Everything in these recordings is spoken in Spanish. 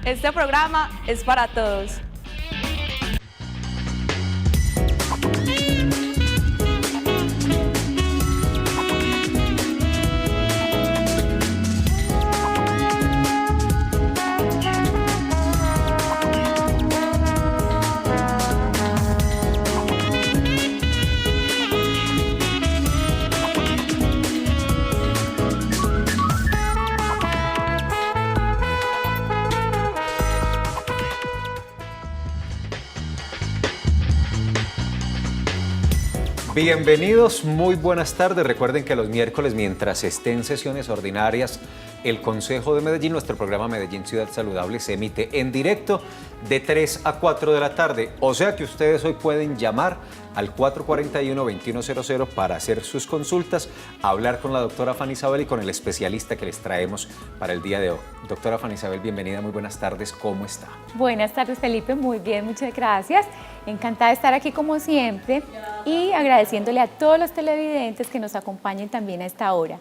Este programa es para todos. Bienvenidos, muy buenas tardes. Recuerden que los miércoles, mientras estén sesiones ordinarias, el Consejo de Medellín, nuestro programa Medellín Ciudad Saludable, se emite en directo de 3 a 4 de la tarde. O sea que ustedes hoy pueden llamar al 441-2100 para hacer sus consultas, hablar con la doctora Fanny Isabel y con el especialista que les traemos para el día de hoy. Doctora Fanny Isabel, bienvenida, muy buenas tardes, ¿cómo está? Buenas tardes, Felipe, muy bien, muchas gracias. Encantada de estar aquí como siempre y agradeciéndole a todos los televidentes que nos acompañen también a esta hora.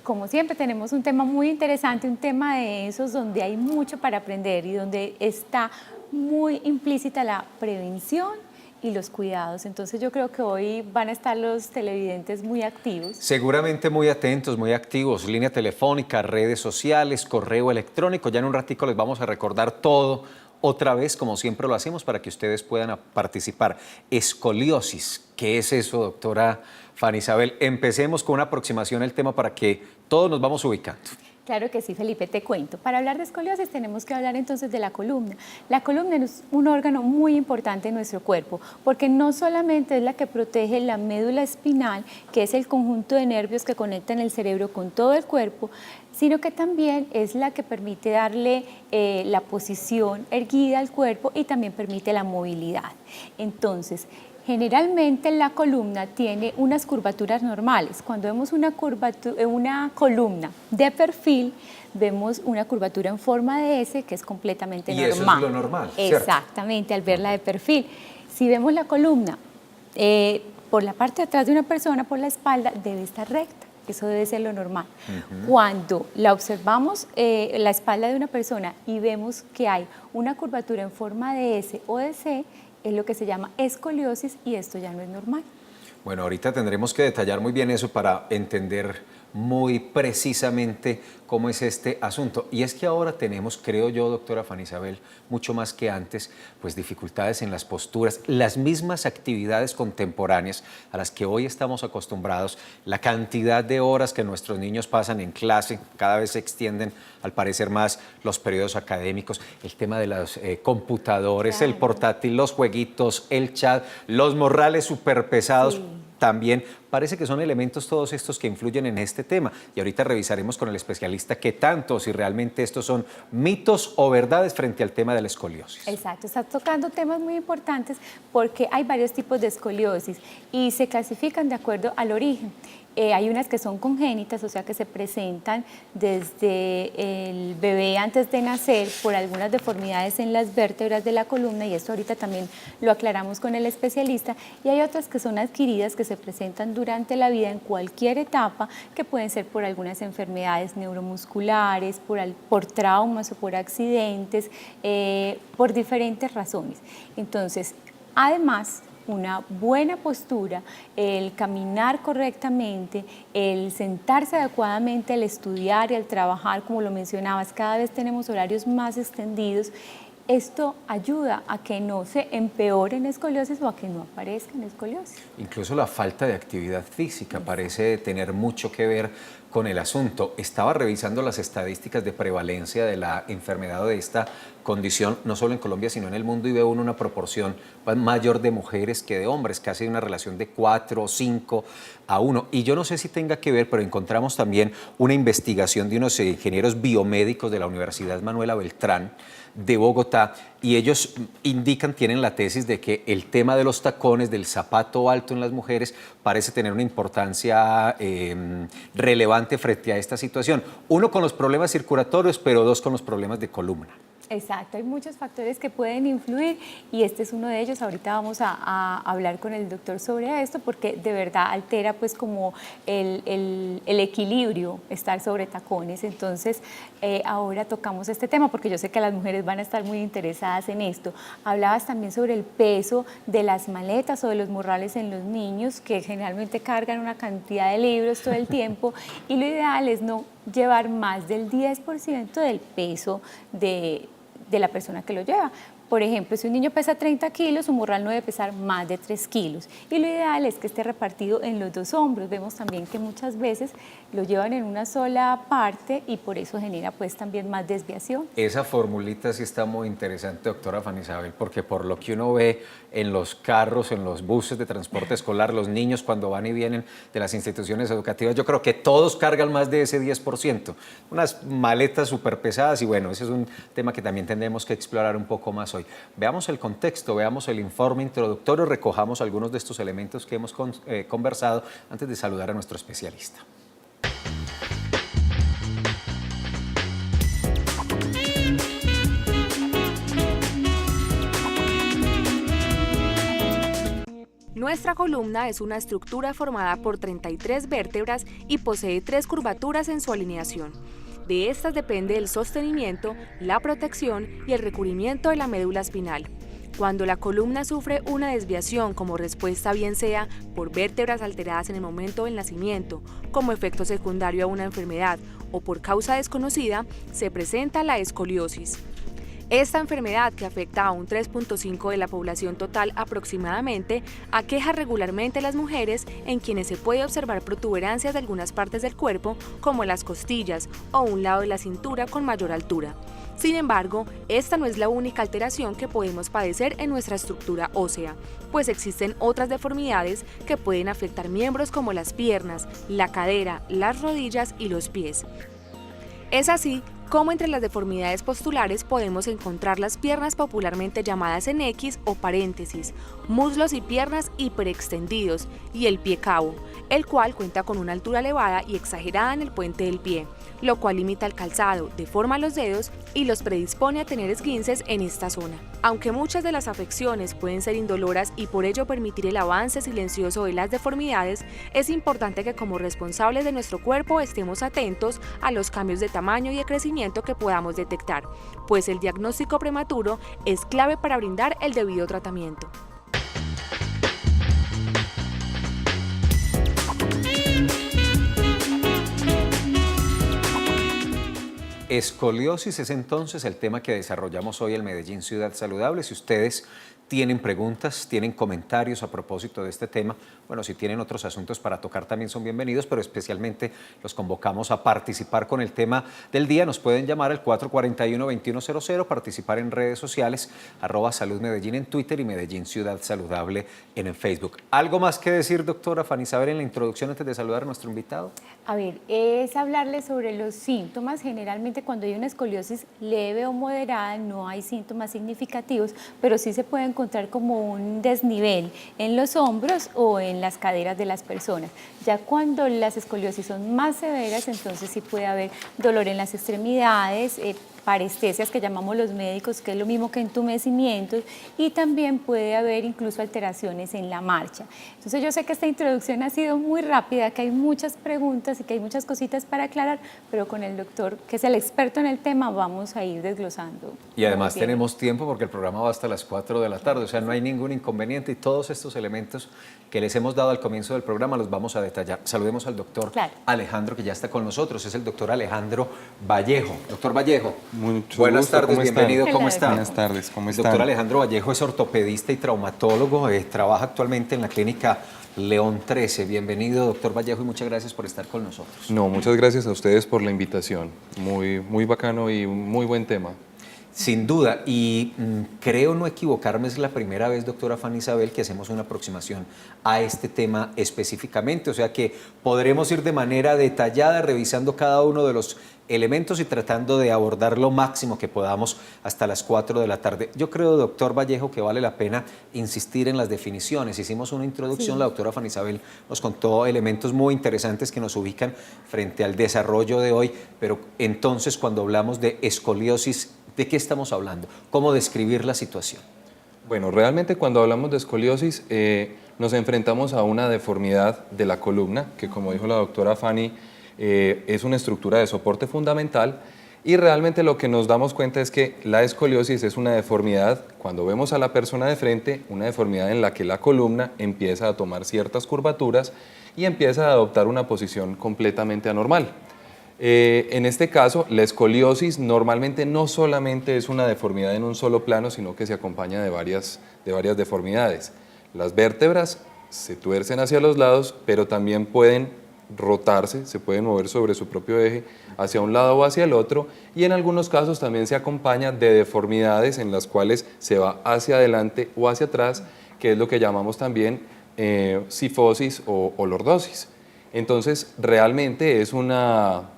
Como siempre tenemos un tema muy interesante, un tema de esos donde hay mucho para aprender y donde está muy implícita la prevención y los cuidados. Entonces yo creo que hoy van a estar los televidentes muy activos. Seguramente muy atentos, muy activos. Línea telefónica, redes sociales, correo electrónico. Ya en un ratico les vamos a recordar todo otra vez, como siempre lo hacemos, para que ustedes puedan participar. Escoliosis, ¿qué es eso, doctora Fanny Isabel? Empecemos con una aproximación al tema para que todos nos vamos ubicando. Claro que sí, Felipe, te cuento. Para hablar de escoliosis tenemos que hablar entonces de la columna. La columna es un órgano muy importante en nuestro cuerpo porque no solamente es la que protege la médula espinal, que es el conjunto de nervios que conectan el cerebro con todo el cuerpo, sino que también es la que permite darle la posición erguida al cuerpo y también permite la movilidad. Entonces, generalmente la columna tiene unas curvaturas normales. Cuando vemos una columna de perfil, vemos una curvatura en forma de S que es completamente normal. Y eso es lo normal, ¿cierto? Exactamente, al verla de perfil. Si vemos la columna por la parte de atrás de una persona, por la espalda, debe estar recta. Eso debe ser lo normal. Cuando la observamos, la espalda de una persona, y vemos que hay una curvatura en forma de S o de C, es lo que se llama escoliosis y esto ya no es normal. Bueno, ahorita tendremos que detallar muy bien eso para entender muy precisamente cómo es este asunto. Y es que ahora tenemos, creo yo, doctora Fanny Isabel, mucho más que antes, pues dificultades en las posturas, las mismas actividades contemporáneas a las que hoy estamos acostumbrados, la cantidad de horas que nuestros niños pasan en clase, cada vez se extienden al parecer más los periodos académicos, el tema de los computadores, claro, el portátil, los jueguitos, el chat, los morrales súper pesados. Sí. También parece que son elementos todos estos que influyen en este tema y ahorita revisaremos con el especialista qué tanto, si realmente estos son mitos o verdades frente al tema de la escoliosis. Exacto, está tocando temas muy importantes porque hay varios tipos de escoliosis y se clasifican de acuerdo al origen. Hay unas que son congénitas, o sea que se presentan desde el bebé antes de nacer por algunas deformidades en las vértebras de la columna y esto ahorita también lo aclaramos con el especialista, y hay otras que son adquiridas que se presentan durante la vida en cualquier etapa, que pueden ser por algunas enfermedades neuromusculares, por traumas o por accidentes, por diferentes razones. Entonces, además, una buena postura, el caminar correctamente, el sentarse adecuadamente, el estudiar y el trabajar, como lo mencionabas, cada vez tenemos horarios más extendidos. Esto ayuda a que no se empeore en escoliosis o a que no aparezca en escoliosis. Incluso la falta de actividad física parece tener mucho que ver con el asunto. Estaba revisando las estadísticas de prevalencia de la enfermedad o de esta condición, no solo en Colombia, sino en el mundo, y veo una proporción mayor de mujeres que de hombres, casi una relación de 4 o 5 a 1. Y yo no sé si tenga que ver, pero encontramos también una investigación de unos ingenieros biomédicos de la Universidad Manuela Beltrán de Bogotá, y ellos indican, tienen la tesis de que el tema de los tacones, del zapato alto en las mujeres, parece tener una importancia relevante frente a esta situación. Uno, con los problemas circulatorios, pero dos, con los problemas de columna. Exacto, hay muchos factores que pueden influir y este es uno de ellos. Ahorita vamos a hablar con el doctor sobre esto porque de verdad altera pues como el equilibrio estar sobre tacones. Entonces ahora tocamos este tema porque yo sé que las mujeres van a estar muy interesadas en esto. Hablabas también sobre el peso de las maletas o de los morrales en los niños que generalmente cargan una cantidad de libros todo el tiempo y lo ideal es no llevar más del 10% del peso de la persona que lo lleva. Por ejemplo, si un niño pesa 30 kilos, su morral no debe pesar más de 3 kilos. Y lo ideal es que esté repartido en los dos hombros. Vemos también que muchas veces lo llevan en una sola parte y por eso genera pues también más desviación. Esa formulita sí está muy interesante, doctora Fanny Isabel, porque por lo que uno ve en los carros, en los buses de transporte escolar, los niños cuando van y vienen de las instituciones educativas, yo creo que todos cargan más de ese 10%. Unas maletas súper pesadas y bueno, ese es un tema que también tendremos que explorar un poco más hoy. Veamos el contexto, veamos el informe introductorio, recojamos algunos de estos elementos que hemos conversado antes de saludar a nuestro especialista. Nuestra columna es una estructura formada por 33 vértebras y posee 3 curvaturas en su alineación. De estas depende el sostenimiento, la protección y el recubrimiento de la médula espinal. Cuando la columna sufre una desviación como respuesta bien sea por vértebras alteradas en el momento del nacimiento, como efecto secundario a una enfermedad o por causa desconocida, se presenta la escoliosis. Esta enfermedad, que afecta a un 3.5% de la población total aproximadamente, aqueja regularmente a las mujeres en quienes se puede observar protuberancias de algunas partes del cuerpo, como las costillas o un lado de la cintura con mayor altura. Sin embargo, esta no es la única alteración que podemos padecer en nuestra estructura ósea, pues existen otras deformidades que pueden afectar miembros como las piernas, la cadera, las rodillas y los pies. Es así como entre las deformidades postulares podemos encontrar las piernas popularmente llamadas en X o paréntesis, muslos y piernas hiperextendidos y el pie cabo, el cual cuenta con una altura elevada y exagerada en el puente del pie, lo cual limita el calzado, deforma los dedos y los predispone a tener esguinces en esta zona. Aunque muchas de las afecciones pueden ser indoloras y por ello permitir el avance silencioso de las deformidades, es importante que como responsables de nuestro cuerpo estemos atentos a los cambios de tamaño y de crecimiento que podamos detectar, pues el diagnóstico prematuro es clave para brindar el debido tratamiento. Escoliosis es entonces el tema que desarrollamos hoy en Medellín Ciudad Saludable. Si ustedes tienen preguntas, tienen comentarios a propósito de este tema, bueno, si tienen otros asuntos para tocar también son bienvenidos, pero especialmente los convocamos a participar con el tema del día. Nos pueden llamar al 441-2100, participar en redes sociales, @saludmedellín en Twitter y Medellín Ciudad Saludable en Facebook. ¿Algo más que decir, doctora Fanny Isabel, en la introducción antes de saludar a nuestro invitado? A ver, es hablarle sobre los síntomas. Generalmente cuando hay una escoliosis leve o moderada no hay síntomas significativos, pero sí se puede encontrar como un desnivel en los hombros o en las caderas de las personas. Ya cuando las escoliosis son más severas, entonces sí puede haber dolor en las extremidades, parestesias que llamamos los médicos, que es lo mismo que entumecimientos, y también puede haber incluso alteraciones en la marcha. Entonces yo sé que esta introducción ha sido muy rápida, que hay muchas preguntas y que hay muchas cositas para aclarar, pero con el doctor, que es el experto en el tema, vamos a ir desglosando. Y además tenemos tiempo porque el programa va hasta las 4 de la tarde, o sea, no hay ningún inconveniente y todos estos elementos que les hemos dado al comienzo del programa los vamos a detallar. Saludemos al doctor Alejandro, que ya está con nosotros, es el doctor Alejandro Vallejo. Doctor Vallejo. Buenas tardes, bienvenido, ¿cómo está? Buenas tardes, ¿cómo está? El doctor Alejandro Vallejo es ortopedista y traumatólogo, trabaja actualmente en la clínica León 13. Bienvenido, doctor Vallejo, y muchas gracias por estar con nosotros. No, muchas gracias a ustedes por la invitación. Muy bacano y un muy buen tema. Sin duda, y creo no equivocarme, es la primera vez, doctora Fanny Isabel, que hacemos una aproximación a este tema específicamente, o sea que podremos ir de manera detallada revisando cada uno de los elementos y tratando de abordar lo máximo que podamos hasta las 4 de la tarde. Yo creo, doctor Vallejo, que vale la pena insistir en las definiciones. Hicimos una introducción, la doctora Fanny Isabel nos contó elementos muy interesantes que nos ubican frente al desarrollo de hoy, pero entonces cuando hablamos de escoliosis, ¿De qué estamos hablando? ¿Cómo describir la situación? Bueno, realmente cuando hablamos de escoliosis nos enfrentamos a una deformidad de la columna, que como dijo la doctora Fanny, es una estructura de soporte fundamental, y realmente lo que nos damos cuenta es que la escoliosis es una deformidad, cuando vemos a la persona de frente, una deformidad en la que la columna empieza a tomar ciertas curvaturas y empieza a adoptar una posición completamente anormal. En este caso, la escoliosis normalmente no solamente es una deformidad en un solo plano, sino que se acompaña de varias deformidades. Las vértebras se tuercen hacia los lados, pero también pueden rotarse, se pueden mover sobre su propio eje hacia un lado o hacia el otro, y en algunos casos también se acompaña de deformidades en las cuales se va hacia adelante o hacia atrás, que es lo que llamamos también cifosis o lordosis. Entonces, realmente es una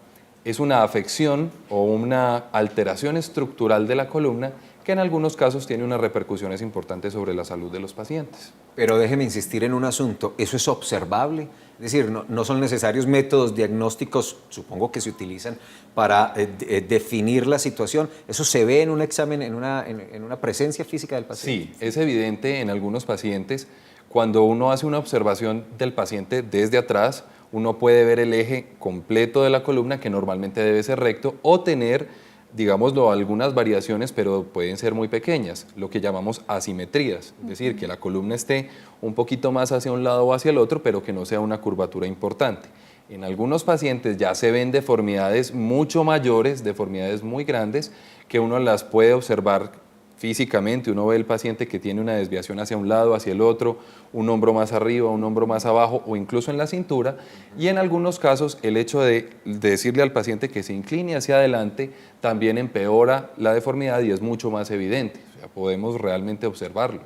afección o una alteración estructural de la columna que en algunos casos tiene unas repercusiones importantes sobre la salud de los pacientes. Pero déjeme insistir en un asunto, ¿eso es observable? Es decir, no son necesarios métodos diagnósticos, supongo que se utilizan para definir la situación. ¿Eso se ve en un examen, en una presencia física del paciente? Sí, es evidente en algunos pacientes. Cuando uno hace una observación del paciente desde atrás, uno puede ver el eje completo de la columna, que normalmente debe ser recto, o tener, digámoslo, algunas variaciones, pero pueden ser muy pequeñas, lo que llamamos asimetrías, es decir, que la columna esté un poquito más hacia un lado o hacia el otro, pero que no sea una curvatura importante. En algunos pacientes ya se ven deformidades mucho mayores, deformidades muy grandes, que uno las puede observar físicamente. Uno ve el paciente que tiene una desviación hacia un lado, hacia el otro, un hombro más arriba, un hombro más abajo o incluso en la cintura, y en algunos casos el hecho de decirle al paciente que se incline hacia adelante también empeora la deformidad y es mucho más evidente, o sea, podemos realmente observarlo.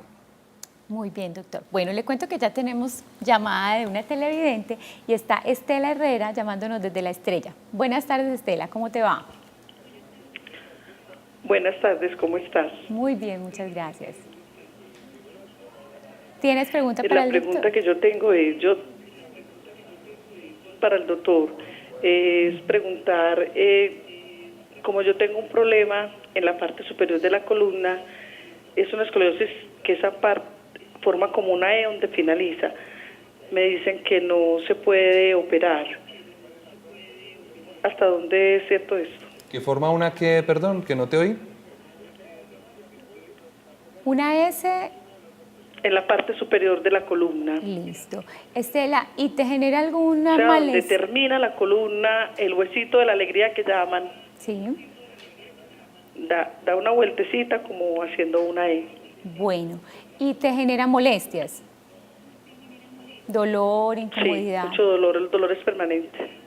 Muy bien, doctor. Bueno, le cuento que ya tenemos llamada de una televidente y está Estela Herrera llamándonos desde La Estrella. Buenas tardes, Estela, ¿cómo te va? Buenas tardes, ¿cómo estás? Muy bien, muchas gracias. ¿Tienes pregunta para el doctor? La pregunta que yo tengo es, para el doctor, es preguntar, como yo tengo un problema en la parte superior de la columna, es una escoliosis que esa parte forma como una E donde finaliza. Me dicen que no se puede operar. ¿Hasta dónde es cierto esto? ¿Que forma una qué, perdón, que no te oí? Una S. En la parte superior de la columna. Listo. Estela, ¿y te genera alguna donde malestar? termina la columna, el huesito de la alegría que llaman, Sí. da una vueltecita como haciendo una E. Bueno, ¿y te genera molestias? Dolor, incomodidad. Sí, mucho dolor, el dolor es permanente.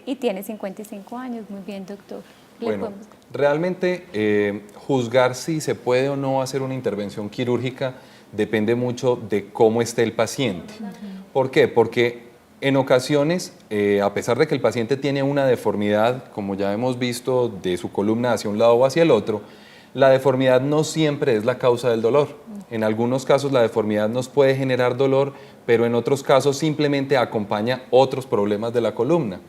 Y tiene 55 años, muy bien, doctor. Bueno, realmente juzgar si se puede o no hacer una intervención quirúrgica depende mucho de cómo esté el paciente. ¿Por qué? Porque en ocasiones, a pesar de que el paciente tiene una deformidad, como ya hemos visto, de su columna hacia un lado o hacia el otro, la deformidad no siempre es la causa del dolor. En algunos casos la deformidad nos puede generar dolor, pero en otros casos simplemente acompaña otros problemas de la columna.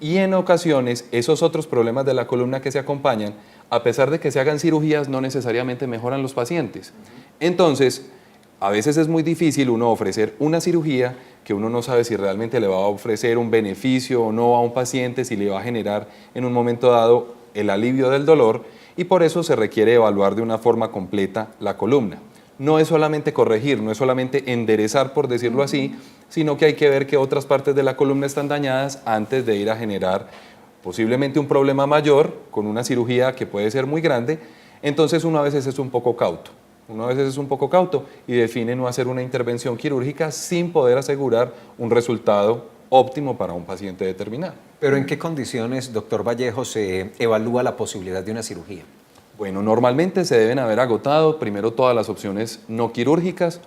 Y en ocasiones esos otros problemas de la columna que se acompañan, a pesar de que se hagan cirugías, no necesariamente mejoran los pacientes. Entonces, a veces es muy difícil uno ofrecer una cirugía que uno no sabe si realmente le va a ofrecer un beneficio o no a un paciente, si le va a generar en un momento dado el alivio del dolor, y por eso se requiere evaluar de una forma completa la columna. No es solamente corregir, no es solamente enderezar, por decirlo así, sino que hay que ver que otras partes de la columna están dañadas antes de ir a generar posiblemente un problema mayor con una cirugía que puede ser muy grande. Entonces uno a veces es un poco cauto. Y define no hacer una intervención quirúrgica sin poder asegurar un resultado óptimo para un paciente determinado. ¿Pero en qué condiciones, doctor Vallejo, se evalúa la posibilidad de una cirugía? Bueno, normalmente se deben haber agotado primero todas las opciones no quirúrgicas.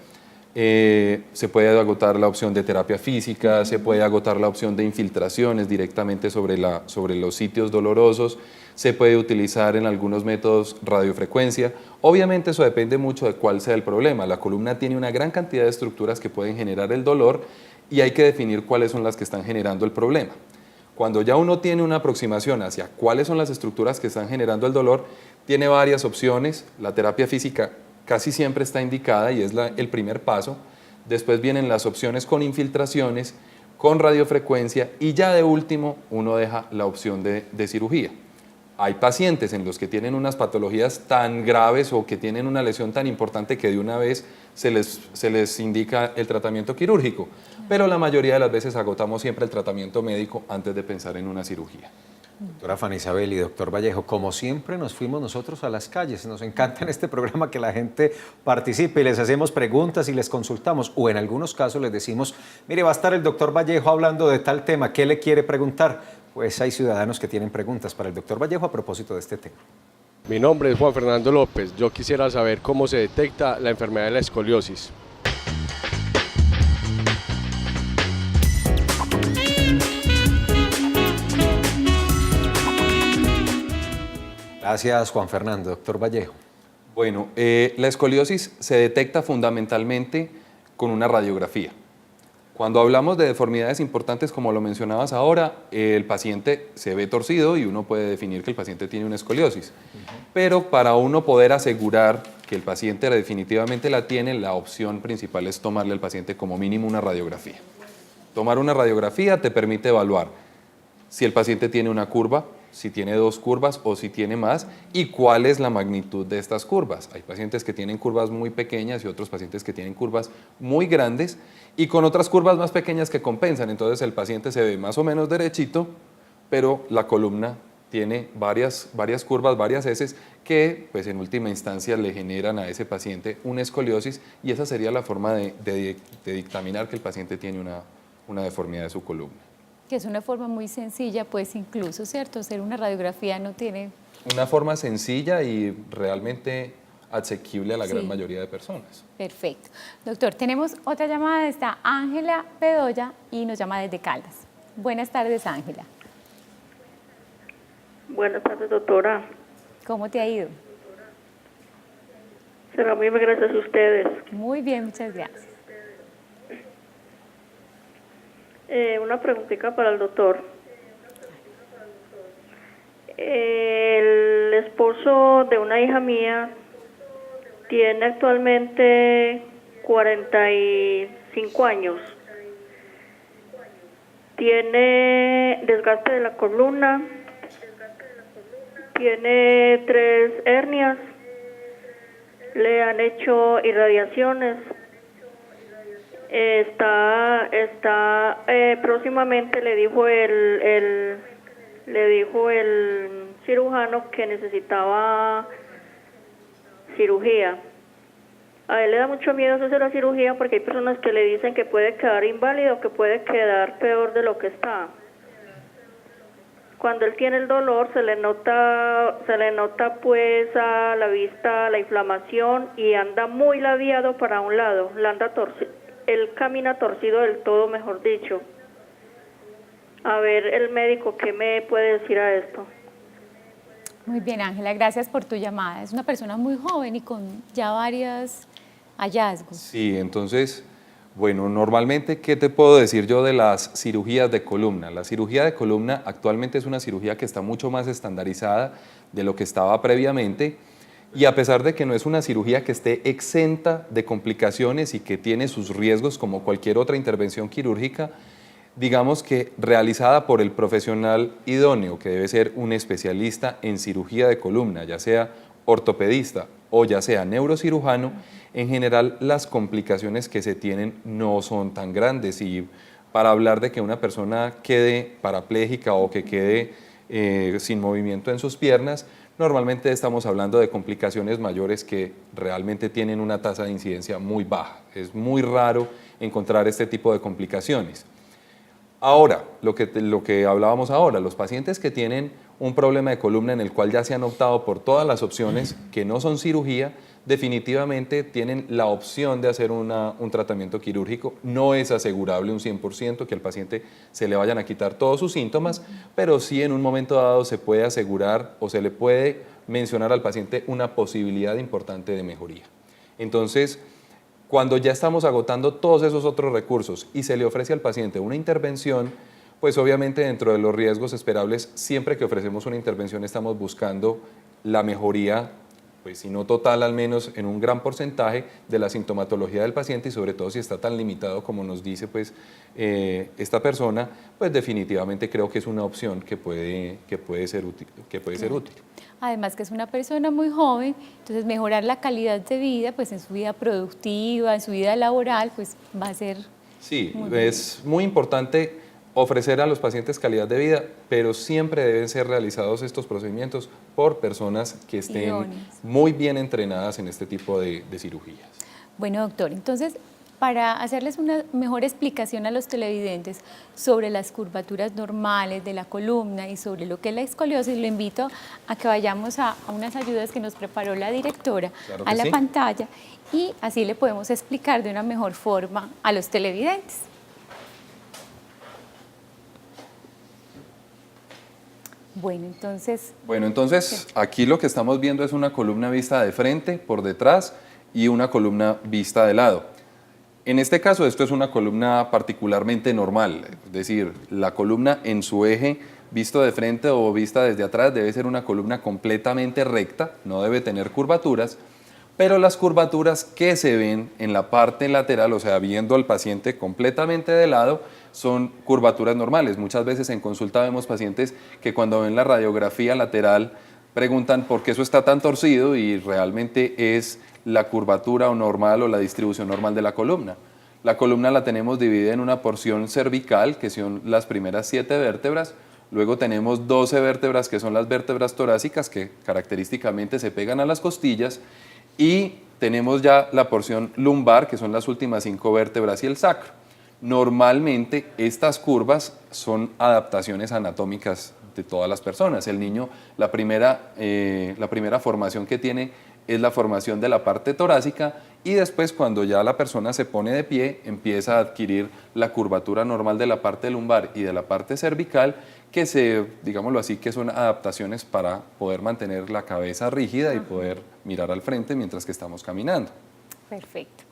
Se puede agotar la opción de terapia física, se puede agotar la opción de infiltraciones directamente sobre los sitios dolorosos, se puede utilizar en algunos métodos radiofrecuencia. Obviamente eso depende mucho de cuál sea el problema. La columna tiene una gran cantidad de estructuras que pueden generar el dolor y hay que definir cuáles son las que están generando el problema. Cuando ya uno tiene una aproximación hacia cuáles son las estructuras que están generando el dolor, tiene varias opciones. La terapia física casi siempre está indicada y es el primer paso. Después vienen las opciones con infiltraciones, con radiofrecuencia y ya de último uno deja la opción de cirugía. Hay pacientes en los que tienen unas patologías tan graves o que tienen una lesión tan importante que de una vez se les indica el tratamiento quirúrgico, pero la mayoría de las veces agotamos siempre el tratamiento médico antes de pensar en una cirugía. Doctora Fanny Isabel y doctor Vallejo, como siempre nos fuimos nosotros a las calles. Nos encanta en este programa que la gente participe y les hacemos preguntas y les consultamos. O en algunos casos les decimos, mire, va a estar el doctor Vallejo hablando de tal tema, ¿qué le quiere preguntar? Pues hay ciudadanos que tienen preguntas para el doctor Vallejo a propósito de este tema. Mi nombre es Juan Fernando López. Yo quisiera saber cómo se detecta la enfermedad de la escoliosis. Gracias, Juan Fernando. Doctor Vallejo. Bueno, la escoliosis se detecta fundamentalmente con una radiografía. Cuando hablamos de deformidades importantes, como lo mencionabas ahora, el paciente se ve torcido y uno puede definir que el paciente tiene una escoliosis. Pero para uno poder asegurar que el paciente definitivamente la tiene, la opción principal es tomarle al paciente como mínimo una radiografía. Tomar una radiografía te permite evaluar si el paciente tiene una curva, si tiene dos curvas o si tiene más, y cuál es la magnitud de estas curvas. Hay pacientes que tienen curvas muy pequeñas y otros pacientes que tienen curvas muy grandes y con otras curvas más pequeñas que compensan. Entonces el paciente se ve más o menos derechito, pero la columna tiene varias curvas, varias heces que pues en última instancia le generan a ese paciente una escoliosis, y esa sería la forma de dictaminar que el paciente tiene una deformidad de su columna. Que es una forma muy sencilla, pues incluso, ¿cierto? Hacer una radiografía no tiene... Una forma sencilla y realmente asequible a la gran Sí. mayoría de personas. Perfecto. Doctor, tenemos otra llamada, está Ángela Bedoya y nos llama desde Caldas. Buenas tardes, Ángela. Buenas tardes, doctora. ¿Cómo te ha ido? Será muy bien, gracias a ustedes. Muy bien, muchas gracias. Una preguntita para el doctor. El esposo de una hija mía tiene actualmente 45 años. Tiene desgaste de la columna, tiene 3 hernias, le han hecho irradiaciones. Próximamente le dijo el cirujano que necesitaba cirugía. A él le da mucho miedo hacerse la cirugía porque hay personas que le dicen que puede quedar inválido, que puede quedar peor de lo que está. Cuando él tiene el dolor se le nota pues a la vista la inflamación y anda muy ladeado para un lado, él camina torcido del todo, mejor dicho. A ver, el médico, ¿qué me puede decir a esto? Muy bien, Ángela, gracias por tu llamada. Es una persona muy joven y con ya varios hallazgos. Sí, entonces, bueno, normalmente, ¿qué te puedo decir yo de las cirugías de columna? La cirugía de columna actualmente es una cirugía que está mucho más estandarizada de lo que estaba previamente, y a pesar de que no es una cirugía que esté exenta de complicaciones y que tiene sus riesgos como cualquier otra intervención quirúrgica, digamos que realizada por el profesional idóneo, que debe ser un especialista en cirugía de columna, ya sea ortopedista o ya sea neurocirujano, en general las complicaciones que se tienen no son tan grandes, y para hablar de que una persona quede parapléjica o que quede sin movimiento en sus piernas, normalmente estamos hablando de complicaciones mayores que realmente tienen una tasa de incidencia muy baja. Es muy raro encontrar este tipo de complicaciones. Ahora, lo que hablábamos ahora, los pacientes que tienen un problema de columna en el cual ya se han optado por todas las opciones que no son cirugía, definitivamente tienen la opción de hacer un tratamiento quirúrgico. No es asegurable un 100% que al paciente se le vayan a quitar todos sus síntomas, pero sí en un momento dado se puede asegurar o se le puede mencionar al paciente una posibilidad importante de mejoría. Entonces, cuando ya estamos agotando todos esos otros recursos y se le ofrece al paciente una intervención, pues obviamente dentro de los riesgos esperables, siempre que ofrecemos una intervención estamos buscando la mejoría, pues si no total, al menos en un gran porcentaje de la sintomatología del paciente, y sobre todo si está tan limitado como nos dice pues, esta persona, pues definitivamente creo que es una opción que puede ser útil. Además que es una persona muy joven, entonces mejorar la calidad de vida, pues en su vida productiva, en su vida laboral, pues va a ser... Sí, muy es muy importante ofrecer a los pacientes calidad de vida, pero siempre deben ser realizados estos procedimientos por personas que estén idóneas, muy bien entrenadas en este tipo de cirugías. Bueno, doctor, entonces, para hacerles una mejor explicación a los televidentes sobre las curvaturas normales de la columna y sobre lo que es la escoliosis, lo invito a que vayamos a unas ayudas que nos preparó la directora Claro que a la sí. pantalla, y así le podemos explicar de una mejor forma a los televidentes. Bueno, entonces, Aquí lo que estamos viendo es una columna vista de frente, por detrás, y una columna vista de lado. En este caso, esto es una columna particularmente normal, es decir, la columna en su eje visto de frente o vista desde atrás debe ser una columna completamente recta, no debe tener curvaturas, pero las curvaturas que se ven en la parte lateral, o sea, viendo al paciente completamente de lado, son curvaturas normales. Muchas veces en consulta vemos pacientes que cuando ven la radiografía lateral preguntan por qué eso está tan torcido, y realmente es la curvatura o normal o la distribución normal de la columna. La columna la tenemos dividida en una porción cervical, que son las primeras 7 vértebras, luego tenemos 12 vértebras que son las vértebras torácicas, que característicamente se pegan a las costillas, y tenemos ya la porción lumbar, que son las últimas 5 vértebras, y el sacro. Normalmente estas curvas son adaptaciones anatómicas de todas las personas. El niño, la primera formación que tiene es la formación de la parte torácica, y después, cuando ya la persona se pone de pie, empieza a adquirir la curvatura normal de la parte lumbar y de la parte cervical, que digámoslo así, que son adaptaciones para poder mantener la cabeza rígida y poder mirar al frente mientras que estamos caminando. perfecto.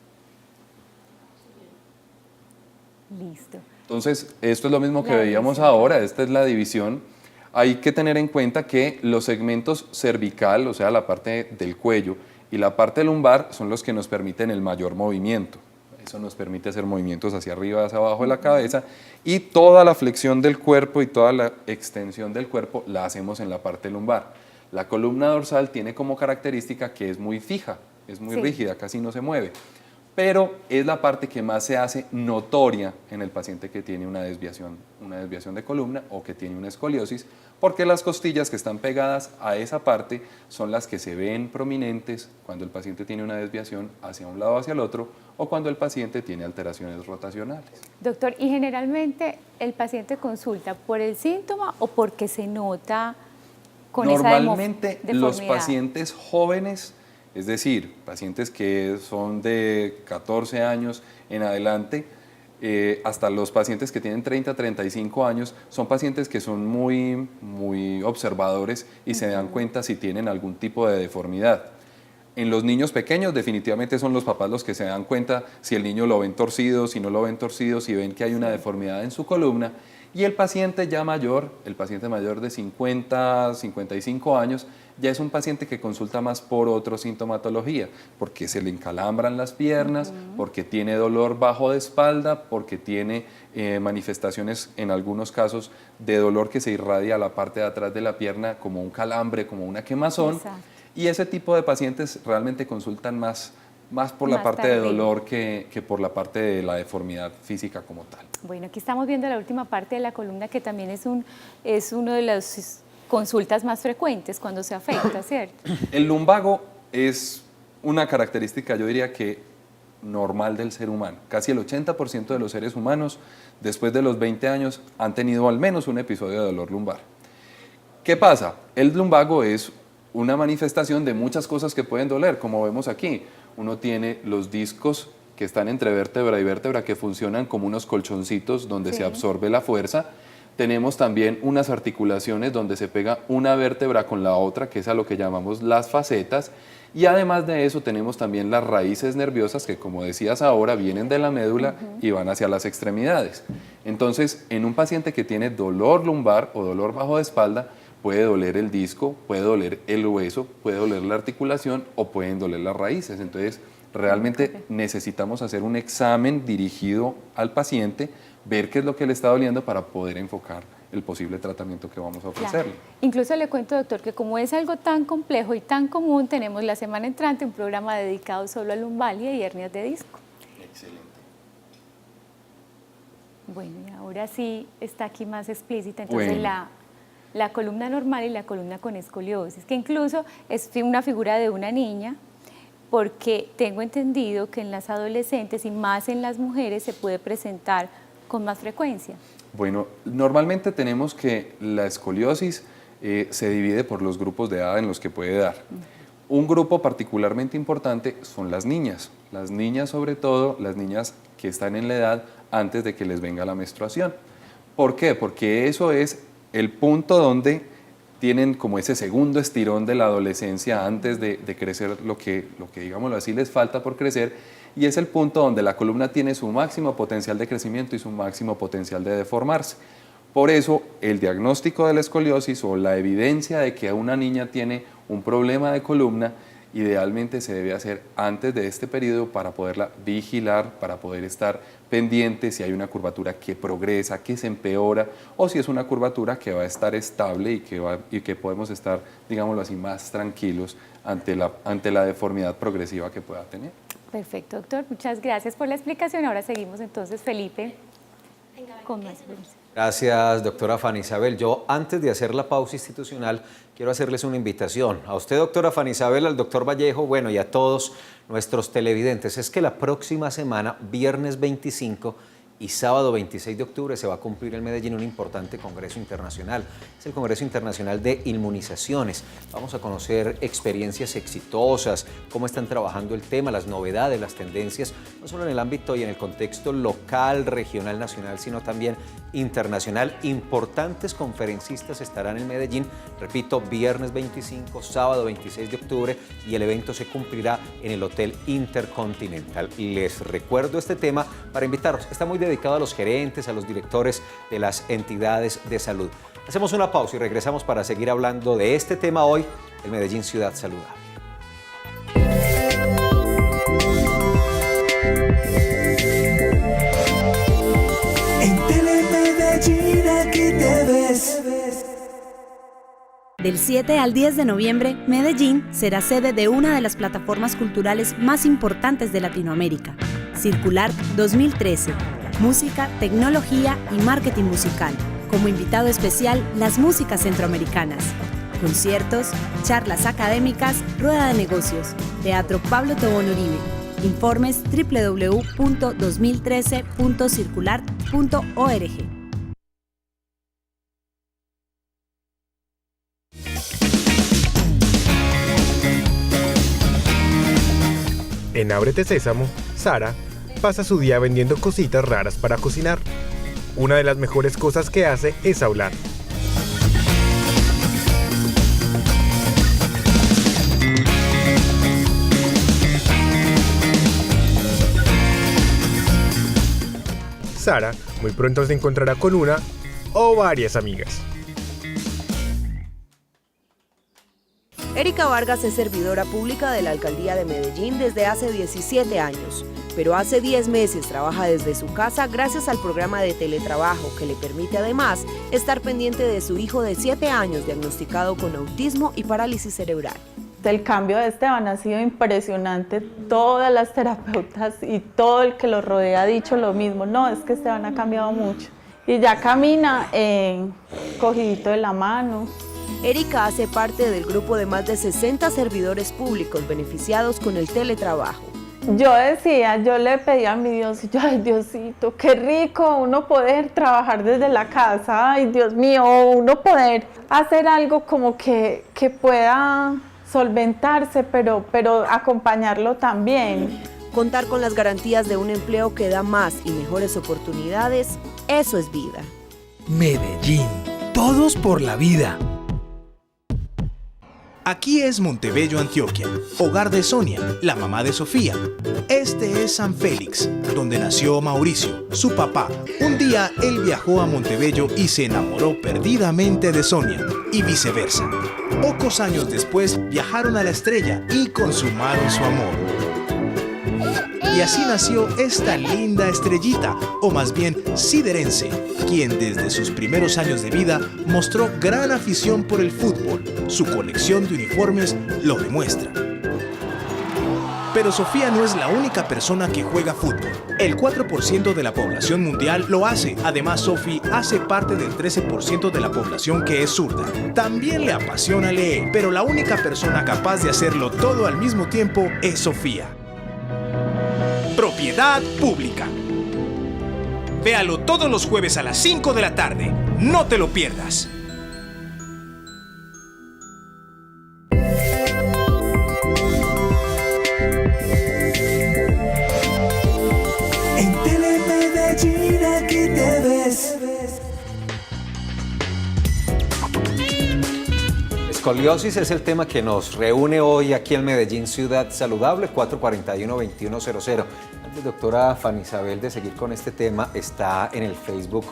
Listo. Entonces, esto es lo mismo que La veíamos división. ahora, esta es la división. Hay que tener en cuenta que los segmentos cervical, o sea, la parte del cuello, y la parte lumbar son los que nos permiten el mayor movimiento. Eso nos permite hacer movimientos hacia arriba, hacia abajo de la cabeza, y toda la flexión del cuerpo y toda la extensión del cuerpo la hacemos en la parte lumbar. La columna dorsal tiene como característica que es muy fija, es muy Sí. rígida, casi no se mueve, pero es la parte que más se hace notoria en el paciente que tiene una desviación de columna o que tiene una escoliosis, porque las costillas que están pegadas a esa parte son las que se ven prominentes cuando el paciente tiene una desviación hacia un lado o hacia el otro, o cuando el paciente tiene alteraciones rotacionales. Doctor, ¿y generalmente el paciente consulta por el síntoma o porque se nota con Normalmente esa los deformidad? pacientes jóvenes, es decir, pacientes que son de 14 años en adelante, hasta los pacientes que tienen 30, 35 años, son pacientes que son muy, muy observadores y se dan cuenta si tienen algún tipo de deformidad. En los niños pequeños definitivamente son los papás los que se dan cuenta si el niño lo ven torcido, si no lo ven torcido, si ven que hay una deformidad en su columna. Y el paciente ya mayor, el paciente mayor de 50, 55 años, ya es un paciente que consulta más por otra sintomatología, porque se le encalambran las piernas, porque tiene dolor bajo de espalda, porque tiene manifestaciones en algunos casos de dolor que se irradia a la parte de atrás de la pierna, como un calambre, como una quemazón. Exacto. Y ese tipo de pacientes realmente consultan más por la Más parte de tardío. dolor que por la parte de la deformidad física como tal. Bueno, aquí estamos viendo la última parte de la columna, que también es uno de las consultas más frecuentes cuando se afecta, ¿cierto? El lumbago es una característica, yo diría que normal del ser humano. Casi el 80% de los seres humanos, después de los 20 años, han tenido al menos un episodio de dolor lumbar. ¿Qué pasa? El lumbago es una manifestación de muchas cosas que pueden doler, como vemos aquí. Uno tiene los discos que están entre vértebra y vértebra, que funcionan como unos colchoncitos donde Sí. se absorbe la fuerza. Tenemos también unas articulaciones donde se pega una vértebra con la otra, que es a lo que llamamos las facetas. Y además de eso tenemos también las raíces nerviosas que, como decías ahora, vienen de la médula y van hacia las extremidades. Entonces, en un paciente que tiene dolor lumbar o dolor bajo de espalda, puede doler el disco, puede doler el hueso, puede doler la articulación o pueden doler las raíces. Entonces, realmente necesitamos hacer un examen dirigido al paciente, ver qué es lo que le está doliendo para poder enfocar el posible tratamiento que vamos a ofrecerle. Claro. Incluso le cuento, doctor, que como es algo tan complejo y tan común, tenemos la semana entrante un programa dedicado solo a lumbalgia y hernias de disco. Excelente. Bueno, y ahora sí está aquí más explícita, entonces la columna normal y la columna con escoliosis, que incluso es una figura de una niña, porque tengo entendido que en las adolescentes y más en las mujeres se puede presentar con más frecuencia. Bueno, normalmente tenemos que la escoliosis se divide por los grupos de edad en los que puede dar. Un grupo particularmente importante son las niñas sobre todo, las niñas que están en la edad antes de que les venga la menstruación. ¿Por qué? Porque eso es el punto donde tienen como ese segundo estirón de la adolescencia antes de crecer lo que digámoslo así les falta por crecer, y es el punto donde la columna tiene su máximo potencial de crecimiento y su máximo potencial de deformarse. Por eso el diagnóstico de la escoliosis o la evidencia de que una niña tiene un problema de columna idealmente se debe hacer antes de este periodo para poderla vigilar, para poder estar pendiente si hay una curvatura que progresa, que se empeora, o si es una curvatura que va a estar estable y que podemos estar, digámoslo así, más tranquilos ante la deformidad progresiva que pueda tener. Perfecto, doctor. Muchas gracias por la explicación. Ahora seguimos entonces, Felipe, con más preguntas. Gracias, doctora Fanny Isabel. Yo, antes de hacer la pausa institucional, quiero hacerles una invitación. A usted, doctora Fanny Isabel, al doctor Vallejo, bueno, y a todos nuestros televidentes. Es que la próxima semana, viernes 25 y sábado 26 de octubre, se va a cumplir en Medellín un importante congreso internacional. Es el Congreso Internacional de Inmunizaciones. Vamos a conocer experiencias exitosas, cómo están trabajando el tema, las novedades, las tendencias, no solo en el ámbito y en el contexto local, regional, nacional, sino también internacional. Importantes conferencistas estarán en Medellín, repito, viernes 25, sábado 26 de octubre, y el evento se cumplirá en el Hotel Intercontinental. Les recuerdo este tema para invitarlos. Está muy dedicado a los gerentes, a los directores de las entidades de salud. Hacemos una pausa y regresamos para seguir hablando de este tema hoy, el Medellín Ciudad Saludable. En Telemedellín aquí te ves. Del 7 al 10 de noviembre, Medellín será sede de una de las plataformas culturales más importantes de Latinoamérica, Circular 2013, música, tecnología y marketing musical. Como invitado especial, las músicas centroamericanas. Conciertos, charlas académicas, rueda de negocios, Teatro Pablo Tobón Uribe. Informes www.2013.circular.org. En Ábrete Sésamo, Sara pasa su día vendiendo cositas raras para cocinar. Una de las mejores cosas que hace es hablar. Sara muy pronto se encontrará con una o varias amigas. Erika Vargas es servidora pública de la Alcaldía de Medellín desde hace 17 años, pero hace 10 meses trabaja desde su casa gracias al programa de teletrabajo que le permite además estar pendiente de su hijo de 7 años diagnosticado con autismo y parálisis cerebral. El cambio de Esteban ha sido impresionante, todas las terapeutas y todo el que lo rodea ha dicho lo mismo, no, es que Esteban ha cambiado mucho y ya camina cogidito de la mano. Erika hace parte del grupo de más de 60 servidores públicos beneficiados con el teletrabajo. Yo le pedía a mi Dios, ay Diosito, qué rico uno poder trabajar desde la casa, ay Dios mío, uno poder hacer algo como que pueda solventarse, pero acompañarlo también. Contar con las garantías de un empleo que da más y mejores oportunidades, eso es vida. Medellín, todos por la vida. Aquí es Montebello, Antioquia, hogar de Sonia, la mamá de Sofía. Este es San Félix, donde nació Mauricio, su papá. Un día él viajó a Montebello y se enamoró perdidamente de Sonia, y viceversa. Pocos años después viajaron a La Estrella y consumaron su amor. Y así nació esta linda estrellita, o más bien siderense, quien desde sus primeros años de vida mostró gran afición por el fútbol. Su colección de uniformes lo demuestra. Pero Sofía no es la única persona que juega fútbol. El 4% de la población mundial lo hace. Además, Sofía hace parte del 13% de la población que es zurda. También le apasiona leer, pero la única persona capaz de hacerlo todo al mismo tiempo es Sofía. Propiedad pública. Véalo todos los jueves a las 5 de la tarde. No te lo pierdas. En Telemedellín aquí te ves. Escoliosis es el tema que nos reúne hoy aquí en Medellín Ciudad Saludable, 441-2100. Doctora Fanny Isabel, de seguir con este tema, está en el Facebook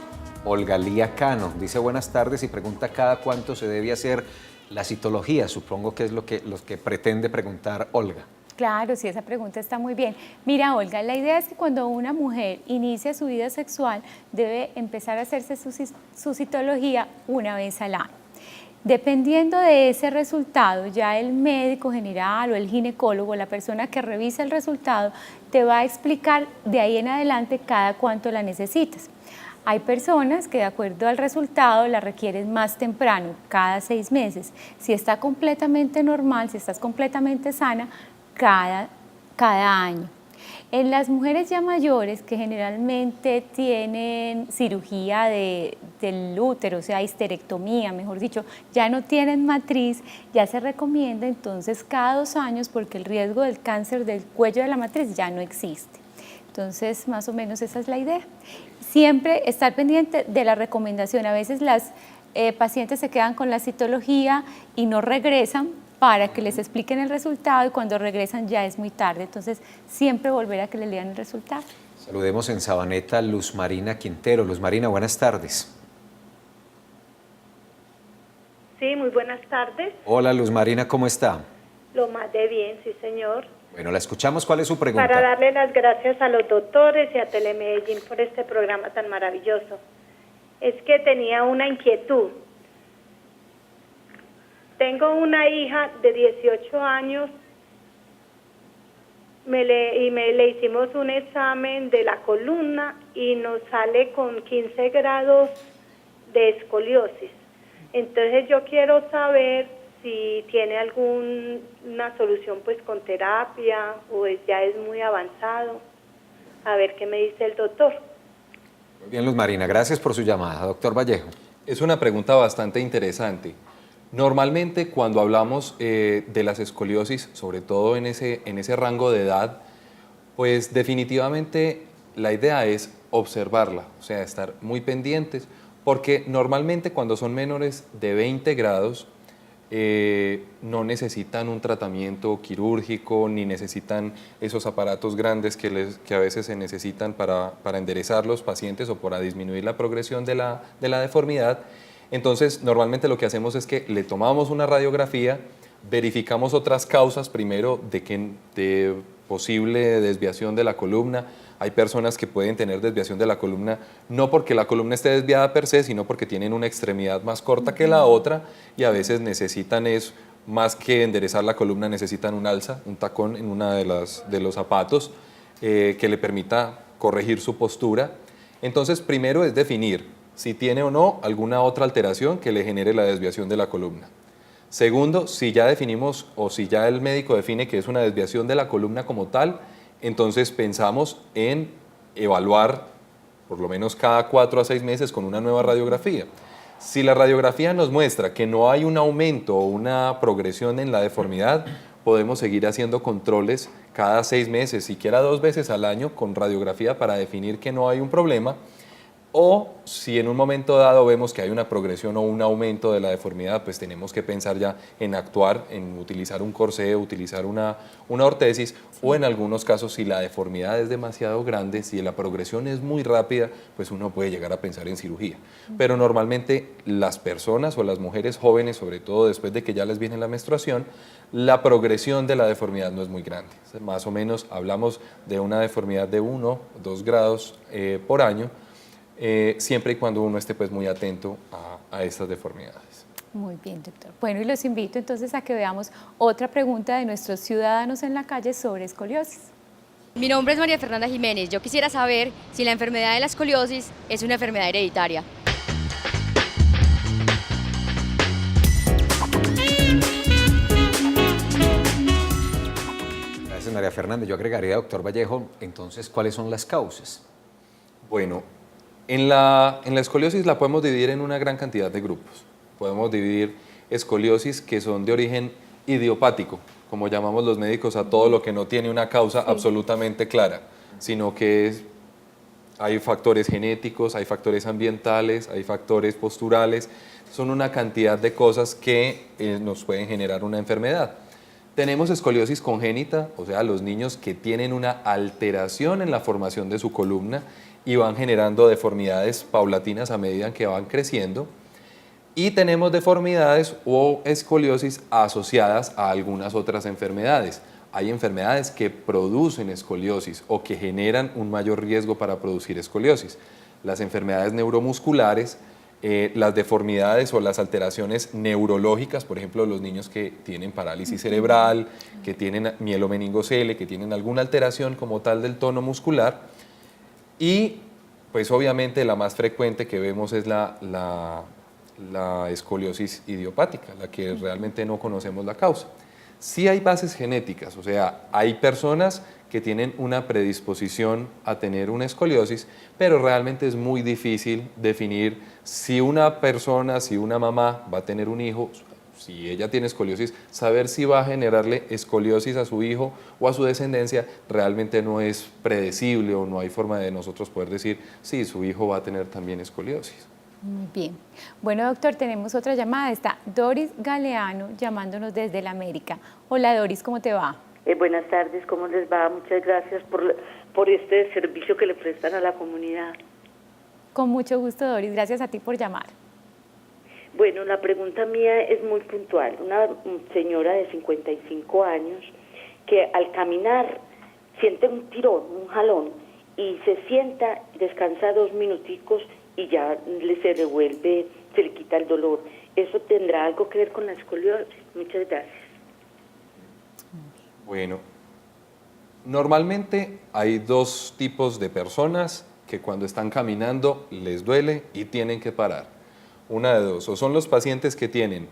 Olga Lía Cano. Dice buenas tardes y pregunta cada cuánto se debe hacer la citología. Supongo que es lo que pretende preguntar Olga. Claro, sí, esa pregunta está muy bien. Mira, Olga, la idea es que cuando una mujer inicia su vida sexual, debe empezar a hacerse su citología una vez al año. Dependiendo de ese resultado, ya el médico general o el ginecólogo, la persona que revisa el resultado, te va a explicar de ahí en adelante cada cuánto la necesitas. Hay personas que de acuerdo al resultado la requieren más temprano, cada 6 meses. Si está completamente normal, si estás completamente sana, cada año. En las mujeres ya mayores que generalmente tienen cirugía del útero, o sea, histerectomía, mejor dicho, ya no tienen matriz, ya se recomienda entonces cada 2 años porque el riesgo del cáncer del cuello de la matriz ya no existe. Entonces, más o menos esa es la idea. Siempre estar pendiente de la recomendación. A veces las pacientes se quedan con la citología y no regresan para que les expliquen el resultado y cuando regresan ya es muy tarde. Entonces, siempre volver a que les lean el resultado. Saludemos en Sabaneta a Luz Marina Quintero. Luz Marina, buenas tardes. Sí, muy buenas tardes. Hola, Luz Marina, ¿cómo está? Lo más de bien, sí, señor. Bueno, la escuchamos. ¿Cuál es su pregunta? Para darle las gracias a los doctores y a Telemedellín por este programa tan maravilloso. Es que tenía una inquietud. Tengo una hija de 18 años le hicimos un examen de la columna y nos sale con 15 grados de escoliosis. Entonces yo quiero saber si tiene alguna solución pues con terapia o ya es muy avanzado. A ver qué me dice el doctor. Muy bien, Luz Marina, gracias por su llamada. Doctor Vallejo. Es una pregunta bastante interesante. Normalmente cuando hablamos de las escoliosis, sobre todo en ese rango de edad, pues definitivamente la idea es observarla, o sea, estar muy pendientes, porque normalmente cuando son menores de 20 grados no necesitan un tratamiento quirúrgico ni necesitan esos aparatos grandes que a veces se necesitan para enderezar los pacientes o para disminuir la progresión de la deformidad. Entonces, normalmente lo que hacemos es que le tomamos una radiografía, verificamos otras causas primero de posible desviación de la columna. Hay personas que pueden tener desviación de la columna no porque la columna esté desviada per se, sino porque tienen una extremidad más corta que la otra y a veces necesitan más que enderezar la columna, necesitan un alza, un tacón en una de los zapatos que le permita corregir su postura. Entonces, primero es definir si tiene o no alguna otra alteración que le genere la desviación de la columna. Segundo, si ya definimos o si ya el médico define que es una desviación de la columna como tal, entonces pensamos en evaluar por lo menos cada 4 a 6 meses con una nueva radiografía. Si la radiografía nos muestra que no hay un aumento o una progresión en la deformidad, podemos seguir haciendo controles cada 6 meses, siquiera 2 veces al año con radiografía para definir que no hay un problema. O si en un momento dado vemos que hay una progresión o un aumento de la deformidad, pues tenemos que pensar ya en actuar, en utilizar un corsé, utilizar una ortesis, o en algunos casos si la deformidad es demasiado grande, si la progresión es muy rápida, pues uno puede llegar a pensar en cirugía. Pero normalmente las personas o las mujeres jóvenes, sobre todo después de que ya les viene la menstruación, la progresión de la deformidad no es muy grande. Más o menos hablamos de una deformidad de 1 o 2 grados por año, siempre y cuando uno esté pues muy atento a estas deformidades. Muy bien, doctor. Bueno, y los invito entonces a que veamos otra pregunta de nuestros ciudadanos en la calle sobre escoliosis. Mi nombre es María Fernanda Jiménez. Yo quisiera saber si la enfermedad de la escoliosis es una enfermedad hereditaria. Gracias, María Fernanda. Yo agregaría, doctor Vallejo, entonces, ¿cuáles son las causas? Bueno, en la escoliosis la podemos dividir en una gran cantidad de grupos. Podemos dividir escoliosis que son de origen idiopático, como llamamos los médicos a todo lo que no tiene una causa absolutamente clara, sino que hay factores genéticos, hay factores ambientales, hay factores posturales, son una cantidad de cosas que nos pueden generar una enfermedad. Tenemos escoliosis congénita, o sea, los niños que tienen una alteración en la formación de su columna y van generando deformidades paulatinas a medida que van creciendo. Y tenemos deformidades o escoliosis asociadas a algunas otras enfermedades. Hay enfermedades que producen escoliosis o que generan un mayor riesgo para producir escoliosis. Las enfermedades neuromusculares, las deformidades o las alteraciones neurológicas, por ejemplo, los niños que tienen parálisis cerebral, que tienen mielomeningocele, que tienen alguna alteración como tal del tono muscular. Y pues obviamente la más frecuente que vemos es la escoliosis idiopática, la que realmente no conocemos la causa. Sí hay bases genéticas, o sea, hay personas que tienen una predisposición a tener una escoliosis, pero realmente es muy difícil definir si una persona, si una mamá va a tener un hijo, si ella tiene escoliosis, saber si va a generarle escoliosis a su hijo o a su descendencia realmente no es predecible o no hay forma de nosotros poder decir si su hijo va a tener también escoliosis. Muy bien. Bueno, doctor, tenemos otra llamada. Está Doris Galeano llamándonos desde la América. Hola, Doris, ¿cómo te va? Buenas tardes, ¿cómo les va? Muchas gracias por este servicio que le prestan a la comunidad. Con mucho gusto, Doris. Gracias a ti por llamar. Bueno, la pregunta mía es muy puntual. Una señora de 55 años que al caminar siente un tirón, un jalón, y se sienta, descansa 2 minuticos y ya se revuelve, se le quita el dolor. ¿Eso tendrá algo que ver con la escoliosis? Muchas gracias. Bueno, normalmente hay 2 tipos de personas que cuando están caminando les duele y tienen que parar. Una de dos, o son los pacientes que tienen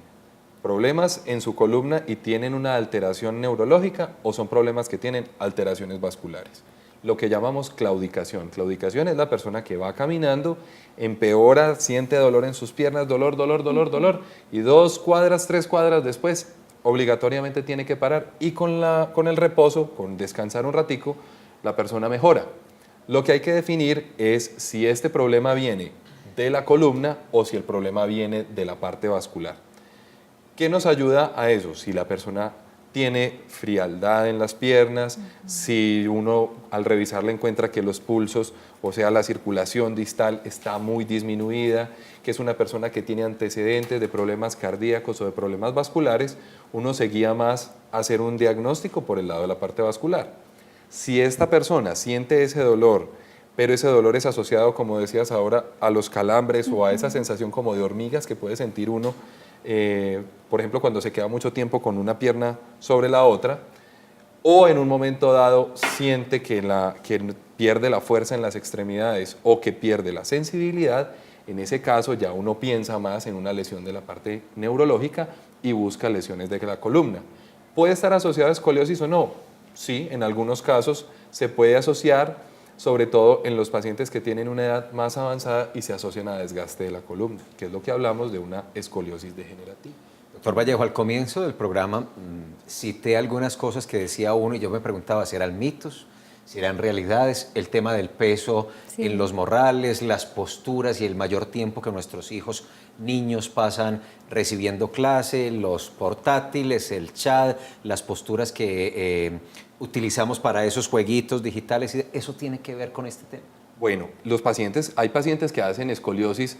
problemas en su columna y tienen una alteración neurológica, o son problemas que tienen alteraciones vasculares. Lo que llamamos claudicación. Claudicación es la persona que va caminando, empeora, siente dolor en sus piernas, dolor, y 2 cuadras, 3 cuadras después, obligatoriamente tiene que parar, y con el reposo, con descansar un ratico, la persona mejora. Lo que hay que definir es si este problema viene de la columna o si el problema viene de la parte vascular. ¿Qué nos ayuda a eso? Si la persona tiene frialdad en las piernas, si uno al revisarla encuentra que los pulsos, o sea, la circulación distal está muy disminuida, que es una persona que tiene antecedentes de problemas cardíacos o de problemas vasculares, uno se guía más a hacer un diagnóstico por el lado de la parte vascular. Si esta persona siente ese dolor, pero ese dolor es asociado, como decías ahora, a los calambres o a esa sensación como de hormigas que puede sentir uno, por ejemplo, cuando se queda mucho tiempo con una pierna sobre la otra, o en un momento dado siente que pierde la fuerza en las extremidades o que pierde la sensibilidad, en ese caso ya uno piensa más en una lesión de la parte neurológica y busca lesiones de la columna. ¿Puede estar asociada a escoliosis o no? Sí, en algunos casos se puede asociar, sobre todo en los pacientes que tienen una edad más avanzada y se asocian a desgaste de la columna, que es lo que hablamos de una escoliosis degenerativa. Doctor Vallejo, al comienzo del programa cité algunas cosas que decía uno y yo me preguntaba, ¿serán mitos? ¿Serán realidades? El tema del peso Sí. en los morrales, las posturas y el mayor tiempo que nuestros hijos, niños, pasan recibiendo clase, los portátiles, el chat, las posturas que utilizamos para esos jueguitos digitales, ¿eso tiene que ver con este tema? Bueno, hay pacientes que hacen escoliosis,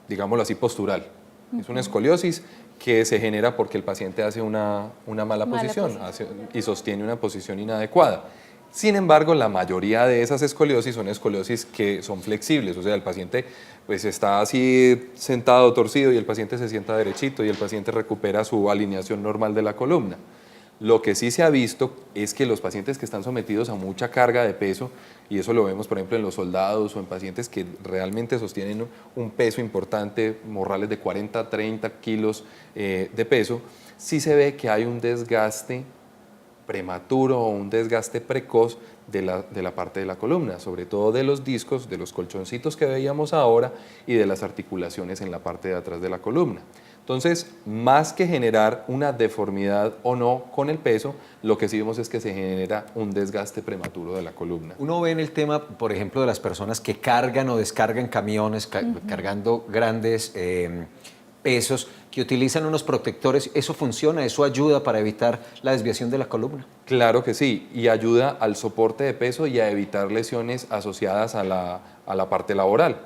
digámoslo así, postural. Es una escoliosis que se genera porque el paciente hace una mala posición y sostiene una posición inadecuada. Sin embargo, la mayoría de esas escoliosis son escoliosis que son flexibles, o sea, el paciente pues está así sentado, torcido, y el paciente se sienta derechito y el paciente recupera su alineación normal de la columna. Lo que sí se ha visto es que los pacientes que están sometidos a mucha carga de peso, y eso lo vemos por ejemplo en los soldados o en pacientes que realmente sostienen un peso importante, morrales de 40, 30 kilos de peso, sí se ve que hay un desgaste prematuro o un desgaste precoz de la parte de la columna, sobre todo de los discos, de los colchoncitos que veíamos ahora y de las articulaciones en la parte de atrás de la columna. Entonces, más que generar una deformidad o no con el peso, lo que sí vemos es que se genera un desgaste prematuro de la columna. Uno ve en el tema, por ejemplo, de las personas que cargan o descargan camiones, cargando grandes pesos, que utilizan unos protectores. ¿Eso funciona? ¿Eso ayuda para evitar la desviación de la columna? Claro que sí, y ayuda al soporte de peso y a evitar lesiones asociadas a la parte laboral.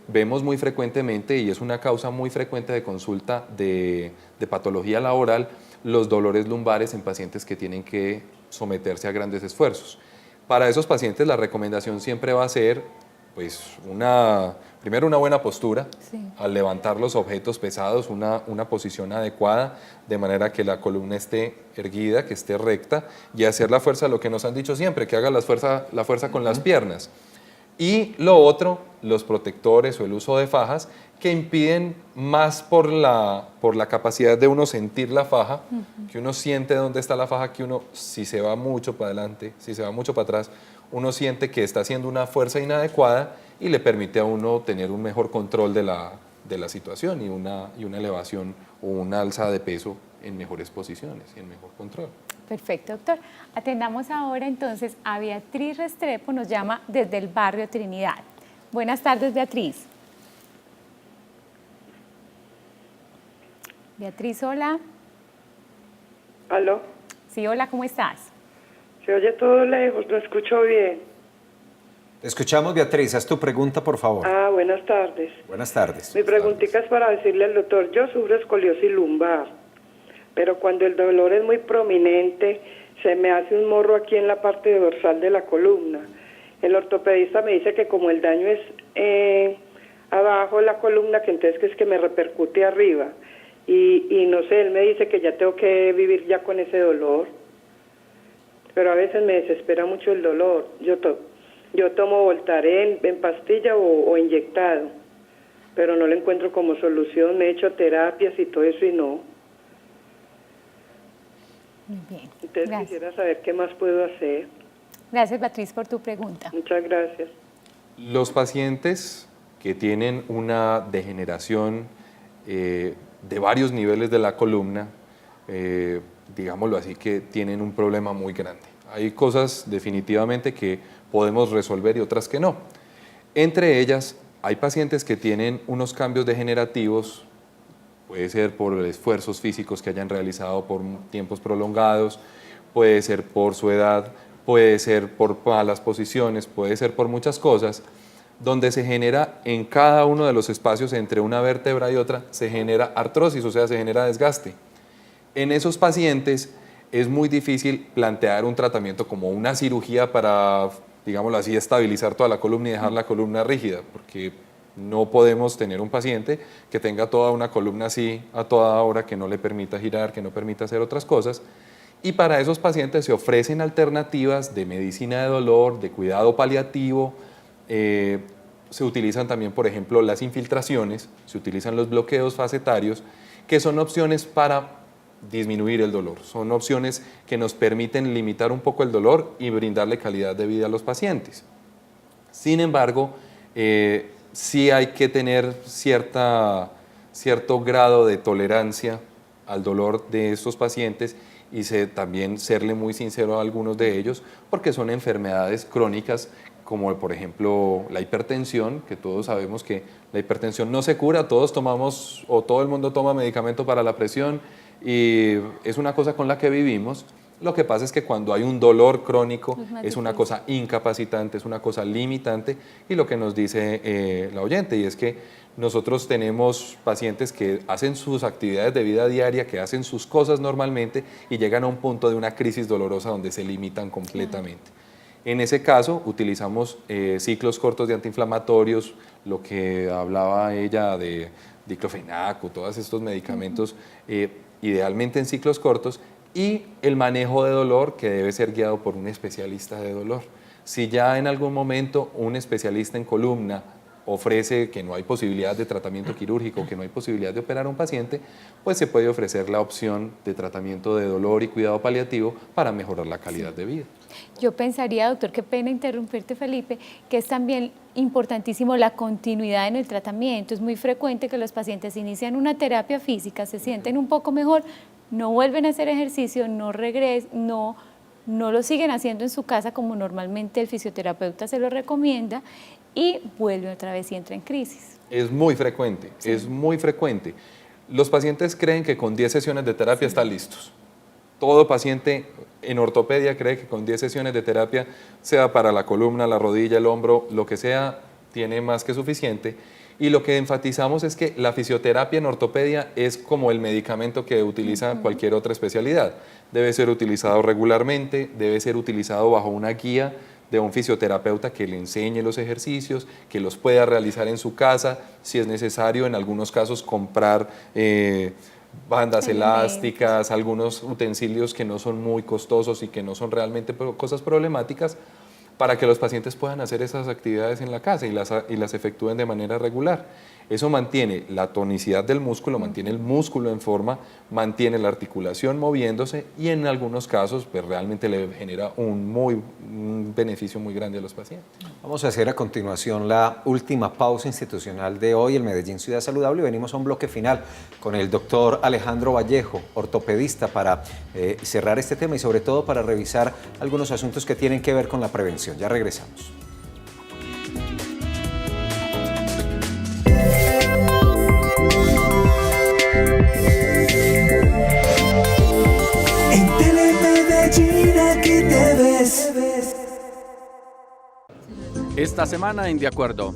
Vemos muy frecuentemente, y es una causa muy frecuente de consulta de patología laboral, los dolores lumbares en pacientes que tienen que someterse a grandes esfuerzos. Para esos pacientes la recomendación siempre va a ser pues primero una buena postura, sí, al levantar los objetos pesados, una posición adecuada, de manera que la columna esté erguida, que esté recta, y hacer la fuerza, lo que nos han dicho siempre, que haga la fuerza con las piernas. Y lo otro, los protectores o el uso de fajas, que impiden más por la capacidad de uno sentir la faja, que uno siente dónde está la faja, que uno, si se va mucho para adelante, si se va mucho para atrás, uno siente que está haciendo una fuerza inadecuada y le permite a uno tener un mejor control de la situación y una elevación o una alza de peso en mejores posiciones y en mejor control. Perfecto, doctor. Atendamos ahora entonces a Beatriz Restrepo, nos llama desde el barrio Trinidad. Buenas tardes, Beatriz. Beatriz, hola. ¿Aló? Sí, hola, ¿cómo estás? Se oye todo lejos, no escucho bien. Te escuchamos, Beatriz. Haz tu pregunta, por favor. Buenas tardes. Buenas tardes. Mi preguntita es para decirle al doctor, yo sufro escoliosis lumbar, pero cuando el dolor es muy prominente, se me hace un morro aquí en la parte dorsal de la columna. El ortopedista me dice que como el daño es abajo de la columna, que entonces que es que me repercute arriba. Y no sé, él me dice que ya tengo que vivir ya con ese dolor, pero a veces me desespera mucho el dolor. Yo tomo Voltaren en pastilla o inyectado, pero no le encuentro como solución. Me he hecho terapias y todo eso y no. Muy bien. Entonces Gracias. quisiera saber qué más puedo hacer. Gracias, Beatriz, por tu pregunta. Muchas gracias. Los pacientes que tienen una degeneración de varios niveles de la columna, digámoslo así, que tienen un problema muy grande. Hay cosas definitivamente que podemos resolver y otras que no. Entre ellas, hay pacientes que tienen unos cambios degenerativos, puede ser por esfuerzos físicos que hayan realizado por tiempos prolongados, puede ser por su edad, puede ser por malas posiciones, puede ser por muchas cosas, donde se genera en cada uno de los espacios entre una vértebra y otra, se genera artrosis, o sea, se genera desgaste. En esos pacientes es muy difícil plantear un tratamiento como una cirugía para, digámoslo así, estabilizar toda la columna y dejar la columna rígida, porque no podemos tener un paciente que tenga toda una columna así a toda hora, que no le permita girar, que no permita hacer otras cosas. Y para esos pacientes se ofrecen alternativas de medicina de dolor, de cuidado paliativo. Se utilizan también, por ejemplo, las infiltraciones, se utilizan los bloqueos facetarios, que son opciones para disminuir el dolor. Son opciones que nos permiten limitar un poco el dolor y brindarle calidad de vida a los pacientes. Sin embargo, sí hay que tener cierto grado de tolerancia al dolor de estos pacientes y también serle muy sincero a algunos de ellos, porque son enfermedades crónicas como por ejemplo la hipertensión, que todos sabemos que la hipertensión no se cura, todos tomamos o todo el mundo toma medicamento para la presión y es una cosa con la que vivimos. Lo que pasa es que cuando hay un dolor crónico es una cosa incapacitante, es una cosa limitante, y lo que nos dice la oyente, y es que nosotros tenemos pacientes que hacen sus actividades de vida diaria, que hacen sus cosas normalmente y llegan a un punto de una crisis dolorosa donde se limitan completamente. En ese caso utilizamos ciclos cortos de antiinflamatorios, lo que hablaba ella de diclofenaco, todos estos medicamentos, idealmente en ciclos cortos, y el manejo de dolor que debe ser guiado por un especialista de dolor. Si ya en algún momento un especialista en columna ofrece que no hay posibilidad de tratamiento quirúrgico, que no hay posibilidad de operar a un paciente, pues se puede ofrecer la opción de tratamiento de dolor y cuidado paliativo para mejorar la calidad de vida. Yo pensaría, doctor, qué pena interrumpirte, Felipe, que es también importantísimo la continuidad en el tratamiento. Es muy frecuente que los pacientes inician una terapia física, se sienten un poco mejor, no vuelven a hacer ejercicio, no regresan, no lo siguen haciendo en su casa como normalmente el fisioterapeuta se lo recomienda, y vuelve otra vez y entra en crisis. Es muy frecuente, es muy frecuente. Los pacientes creen que con 10 sesiones de terapia están listos. Todo paciente en ortopedia cree que con 10 sesiones de terapia, sea para la columna, la rodilla, el hombro, lo que sea, tiene más que suficiente. Y lo que enfatizamos es que la fisioterapia en ortopedia es como el medicamento que utiliza cualquier otra especialidad. Debe ser utilizado regularmente, debe ser utilizado bajo una guía de un fisioterapeuta que le enseñe los ejercicios, que los pueda realizar en su casa, si es necesario en algunos casos comprar bandas elásticas, algunos utensilios que no son muy costosos y que no son realmente cosas problemáticas, para que los pacientes puedan hacer esas actividades en la casa y las efectúen de manera regular. Eso mantiene la tonicidad del músculo, mantiene el músculo en forma, mantiene la articulación moviéndose y en algunos casos pues, realmente le genera un beneficio muy grande a los pacientes. Vamos a hacer a continuación la última pausa institucional de hoy, el Medellín Ciudad Saludable, y venimos a un bloque final con el doctor Alejandro Vallejo, ortopedista, para cerrar este tema y sobre todo para revisar algunos asuntos que tienen que ver con la prevención. Ya regresamos. En Telemedellín aquí te ves. Esta semana en De Acuerdo.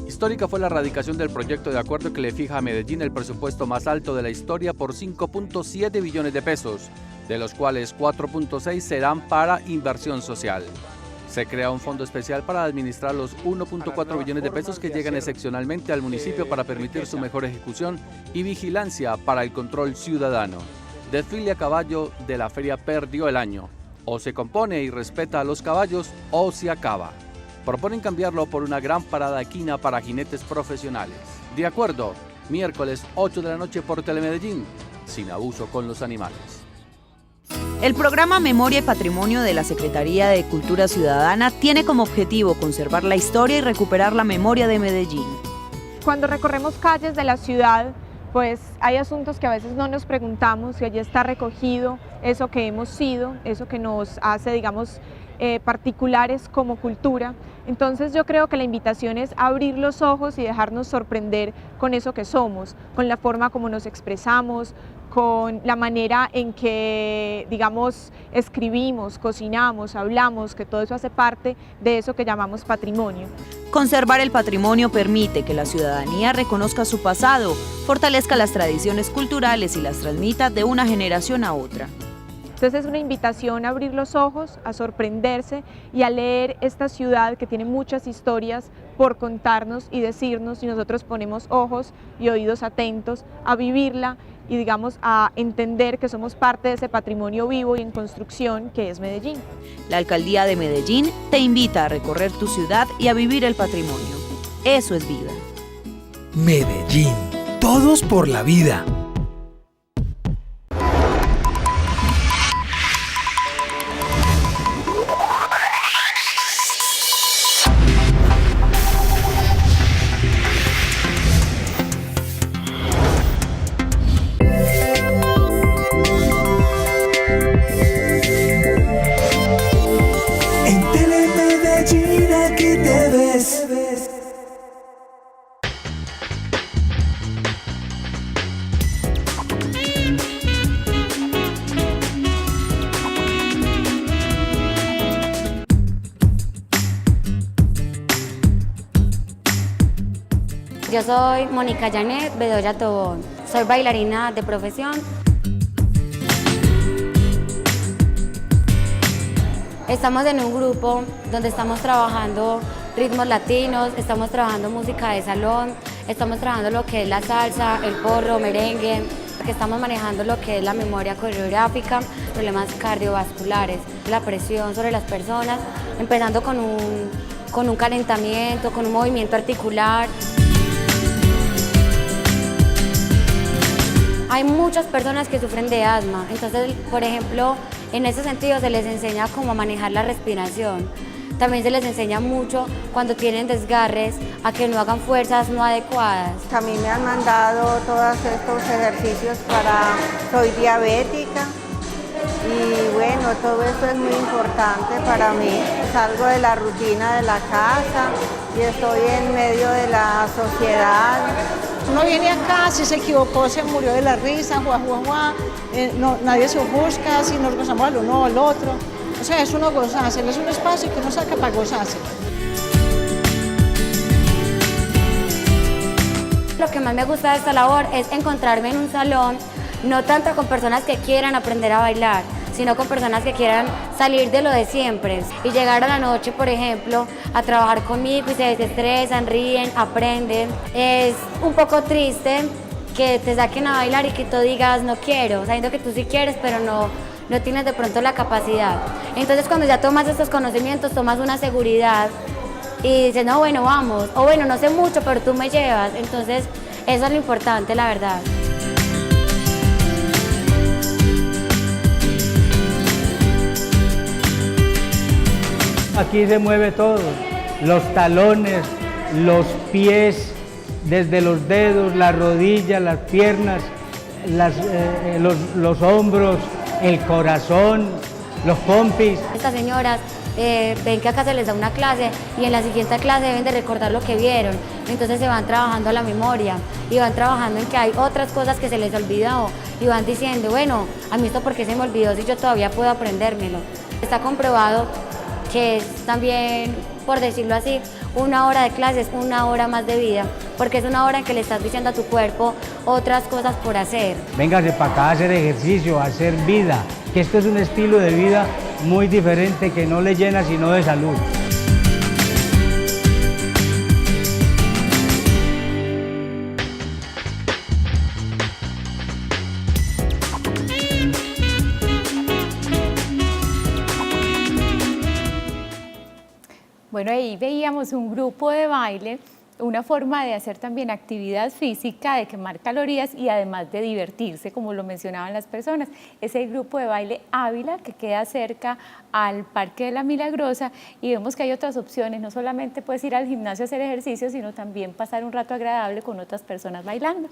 Histórica fue la radicación del proyecto de acuerdo que le fija a Medellín el presupuesto más alto de la historia por 5.7 billones de pesos, de los cuales 4.6 serán para inversión social. Se crea un fondo especial para administrar los 1.4 billones de pesos que llegan excepcionalmente al municipio para permitir su mejor ejecución y vigilancia para el control ciudadano. Desfile a caballo de la feria perdió el año. O se compone y respeta a los caballos o se acaba. Proponen cambiarlo por una gran parada equina para jinetes profesionales. De acuerdo, miércoles 8 de la noche por Telemedellín, sin abuso con los animales. El programa Memoria y Patrimonio de la Secretaría de Cultura Ciudadana tiene como objetivo conservar la historia y recuperar la memoria de Medellín. Cuando recorremos calles de la ciudad, pues hay asuntos que a veces no nos preguntamos y allí está recogido eso que hemos sido, eso que nos hace, digamos, particulares como cultura. Entonces yo creo que la invitación es abrir los ojos y dejarnos sorprender con eso que somos, con la forma como nos expresamos, con la manera en que, digamos, escribimos, cocinamos, hablamos, que todo eso hace parte de eso que llamamos patrimonio. Conservar el patrimonio permite que la ciudadanía reconozca su pasado, fortalezca las tradiciones culturales y las transmita de una generación a otra. Entonces es una invitación a abrir los ojos, a sorprenderse y a leer esta ciudad que tiene muchas historias por contarnos y decirnos, y nosotros ponemos ojos y oídos atentos a vivirla y, digamos, a entender que somos parte de ese patrimonio vivo y en construcción que es Medellín. La Alcaldía de Medellín te invita a recorrer tu ciudad y a vivir el patrimonio. Eso es vida. Medellín, todos por la vida. Yo soy Mónica Janet Bedoya Tobón, soy bailarina de profesión. Estamos en un grupo donde estamos trabajando ritmos latinos, estamos trabajando música de salón, estamos trabajando lo que es la salsa, el porro, merengue, que estamos manejando lo que es la memoria coreográfica, problemas cardiovasculares, la presión sobre las personas, empezando con un calentamiento, con un movimiento articular. Hay muchas personas que sufren de asma, entonces, por ejemplo, en ese sentido se les enseña cómo manejar la respiración. También se les enseña mucho cuando tienen desgarres a que no hagan fuerzas no adecuadas. A mí me han mandado todos estos ejercicios soy diabética y bueno, todo esto es muy importante para mí. Salgo de la rutina de la casa y estoy en medio de la sociedad. Uno viene acá, si se equivocó, se murió de la risa, nadie se ofusca, si nos gozamos al uno o al otro. O sea, es uno gozarse, es un espacio que uno saca para gozarse. Lo que más me gusta de esta labor es encontrarme en un salón, no tanto con personas que quieran aprender a bailar, sino con personas que quieran salir de lo de siempre y llegar a la noche, por ejemplo, a trabajar conmigo y se desestresan, ríen, aprenden. Es un poco triste que te saquen a bailar y que tú digas no quiero, sabiendo que tú sí quieres, pero no tienes de pronto la capacidad. Entonces cuando ya tomas estos conocimientos, tomas una seguridad y dices, no, bueno, vamos, o bueno, no sé mucho, pero tú me llevas. Entonces eso es lo importante, la verdad. Aquí se mueve todo, los talones, los pies, desde los dedos, las rodillas, las piernas, los hombros, el corazón, los pompis. Estas señoras ven que acá se les da una clase y en la siguiente clase deben de recordar lo que vieron. Entonces se van trabajando la memoria y van trabajando en que hay otras cosas que se les olvidó y van diciendo, bueno, a mí esto por qué se me olvidó si yo todavía puedo aprendérmelo. Está comprobado que es también, por decirlo así, una hora de clase es una hora más de vida, porque es una hora en que le estás diciendo a tu cuerpo otras cosas por hacer. Véngase para acá a hacer ejercicio, a hacer vida, que esto es un estilo de vida muy diferente que no le llena sino de salud. Bueno, ahí veíamos un grupo de baile, una forma de hacer también actividad física, de quemar calorías y además de divertirse, como lo mencionaban las personas. Es el grupo de baile Ávila, que queda cerca al Parque de la Milagrosa, y vemos que hay otras opciones, no solamente puedes ir al gimnasio a hacer ejercicio, sino también pasar un rato agradable con otras personas bailando.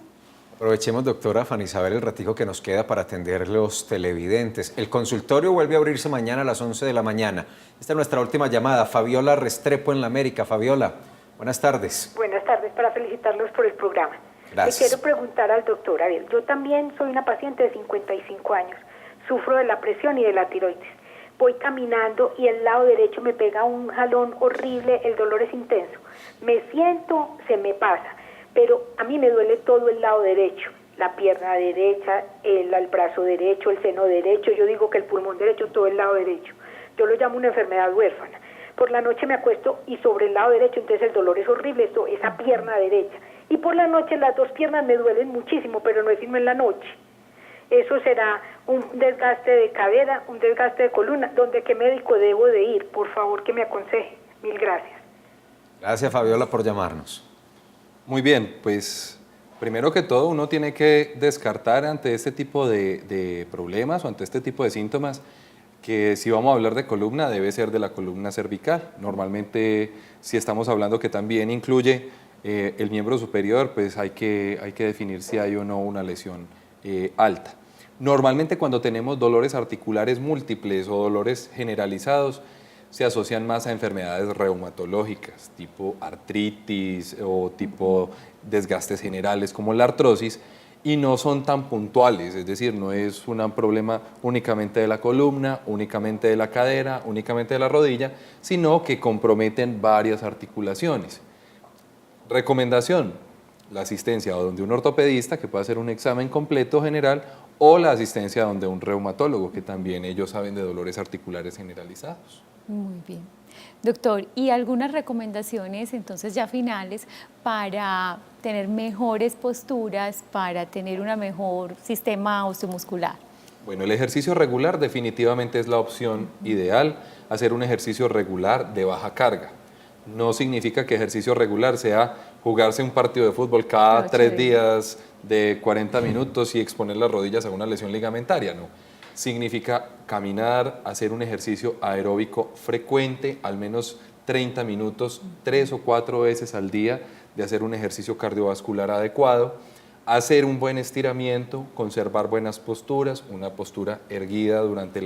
Aprovechemos, doctora Fanny Isabel, el ratico que nos queda para atender los televidentes. El consultorio vuelve a abrirse mañana a las 11 de la mañana. Esta es nuestra última llamada. Fabiola Restrepo en la América. Fabiola, buenas tardes. Buenas tardes, para felicitarlos por el programa. Gracias. Le quiero preguntar al doctor, a ver, yo también soy una paciente de 55 años. Sufro de la presión y de la tiroides. Voy caminando y el lado derecho me pega un jalón horrible, el dolor es intenso. Me siento, se me pasa. Pero a mí me duele todo el lado derecho, la pierna derecha, el brazo derecho, el seno derecho, yo digo que el pulmón derecho, todo el lado derecho. Yo lo llamo una enfermedad huérfana. Por la noche me acuesto y sobre el lado derecho, entonces el dolor es horrible, esa pierna derecha. Y por la noche las dos piernas me duelen muchísimo, pero no es sino en la noche. Eso será un desgaste de cadera, un desgaste de columna. ¿Dónde qué médico debo de ir? Por favor, que me aconseje. Mil gracias. Gracias, Fabiola, por llamarnos. Muy bien, pues primero que todo uno tiene que descartar ante este tipo de problemas o ante este tipo de síntomas que si vamos a hablar de columna debe ser de la columna cervical. Normalmente si estamos hablando que también incluye el miembro superior, pues hay que definir si hay o no una lesión alta. Normalmente cuando tenemos dolores articulares múltiples o dolores generalizados, se asocian más a enfermedades reumatológicas, tipo artritis o tipo desgastes generales como la artrosis, y no son tan puntuales, es decir, no es un problema únicamente de la columna, únicamente de la cadera, únicamente de la rodilla, sino que comprometen varias articulaciones. Recomendación, la asistencia donde un ortopedista que puede hacer un examen completo general o la asistencia donde un reumatólogo, que también ellos saben de dolores articulares generalizados. Muy bien. Doctor, ¿y algunas recomendaciones entonces ya finales para tener mejores posturas, para tener un mejor sistema osteomuscular? Bueno, el ejercicio regular definitivamente es la opción ideal, hacer un ejercicio regular de baja carga. No significa que ejercicio regular sea jugarse un partido de fútbol cada 3 días de 40 minutos y exponer las rodillas a una lesión ligamentaria, no. Significa caminar, hacer un ejercicio aeróbico frecuente, al menos 30 minutos, 3 o 4 veces al día, de hacer un ejercicio cardiovascular adecuado, hacer un buen estiramiento, conservar buenas posturas, una postura erguida durante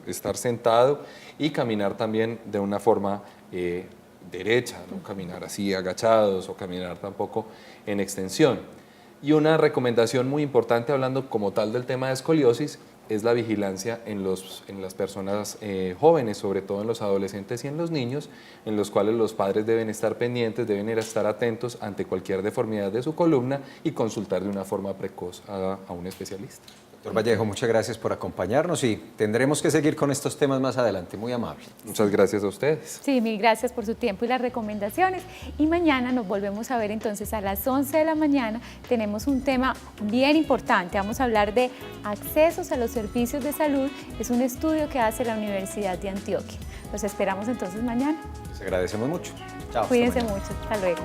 estar sentado y caminar también de una forma derecha, no caminar así agachados o caminar tampoco en extensión. Y una recomendación muy importante hablando como tal del tema de escoliosis es la vigilancia en las personas jóvenes, sobre todo en los adolescentes y en los niños, en los cuales los padres deben estar pendientes, deben estar atentos ante cualquier deformidad de su columna y consultar de una forma precoz a un especialista. Doctor Vallejo, muchas gracias por acompañarnos y tendremos que seguir con estos temas más adelante. Muy amable. Muchas gracias a ustedes. Sí, mil gracias por su tiempo y las recomendaciones. Y mañana nos volvemos a ver entonces a las 11 de la mañana. Tenemos un tema bien importante. Vamos a hablar de accesos a los servicios de salud. Es un estudio que hace la Universidad de Antioquia. Los esperamos entonces mañana. Les agradecemos mucho. Chao. Cuídense mucho. Hasta luego.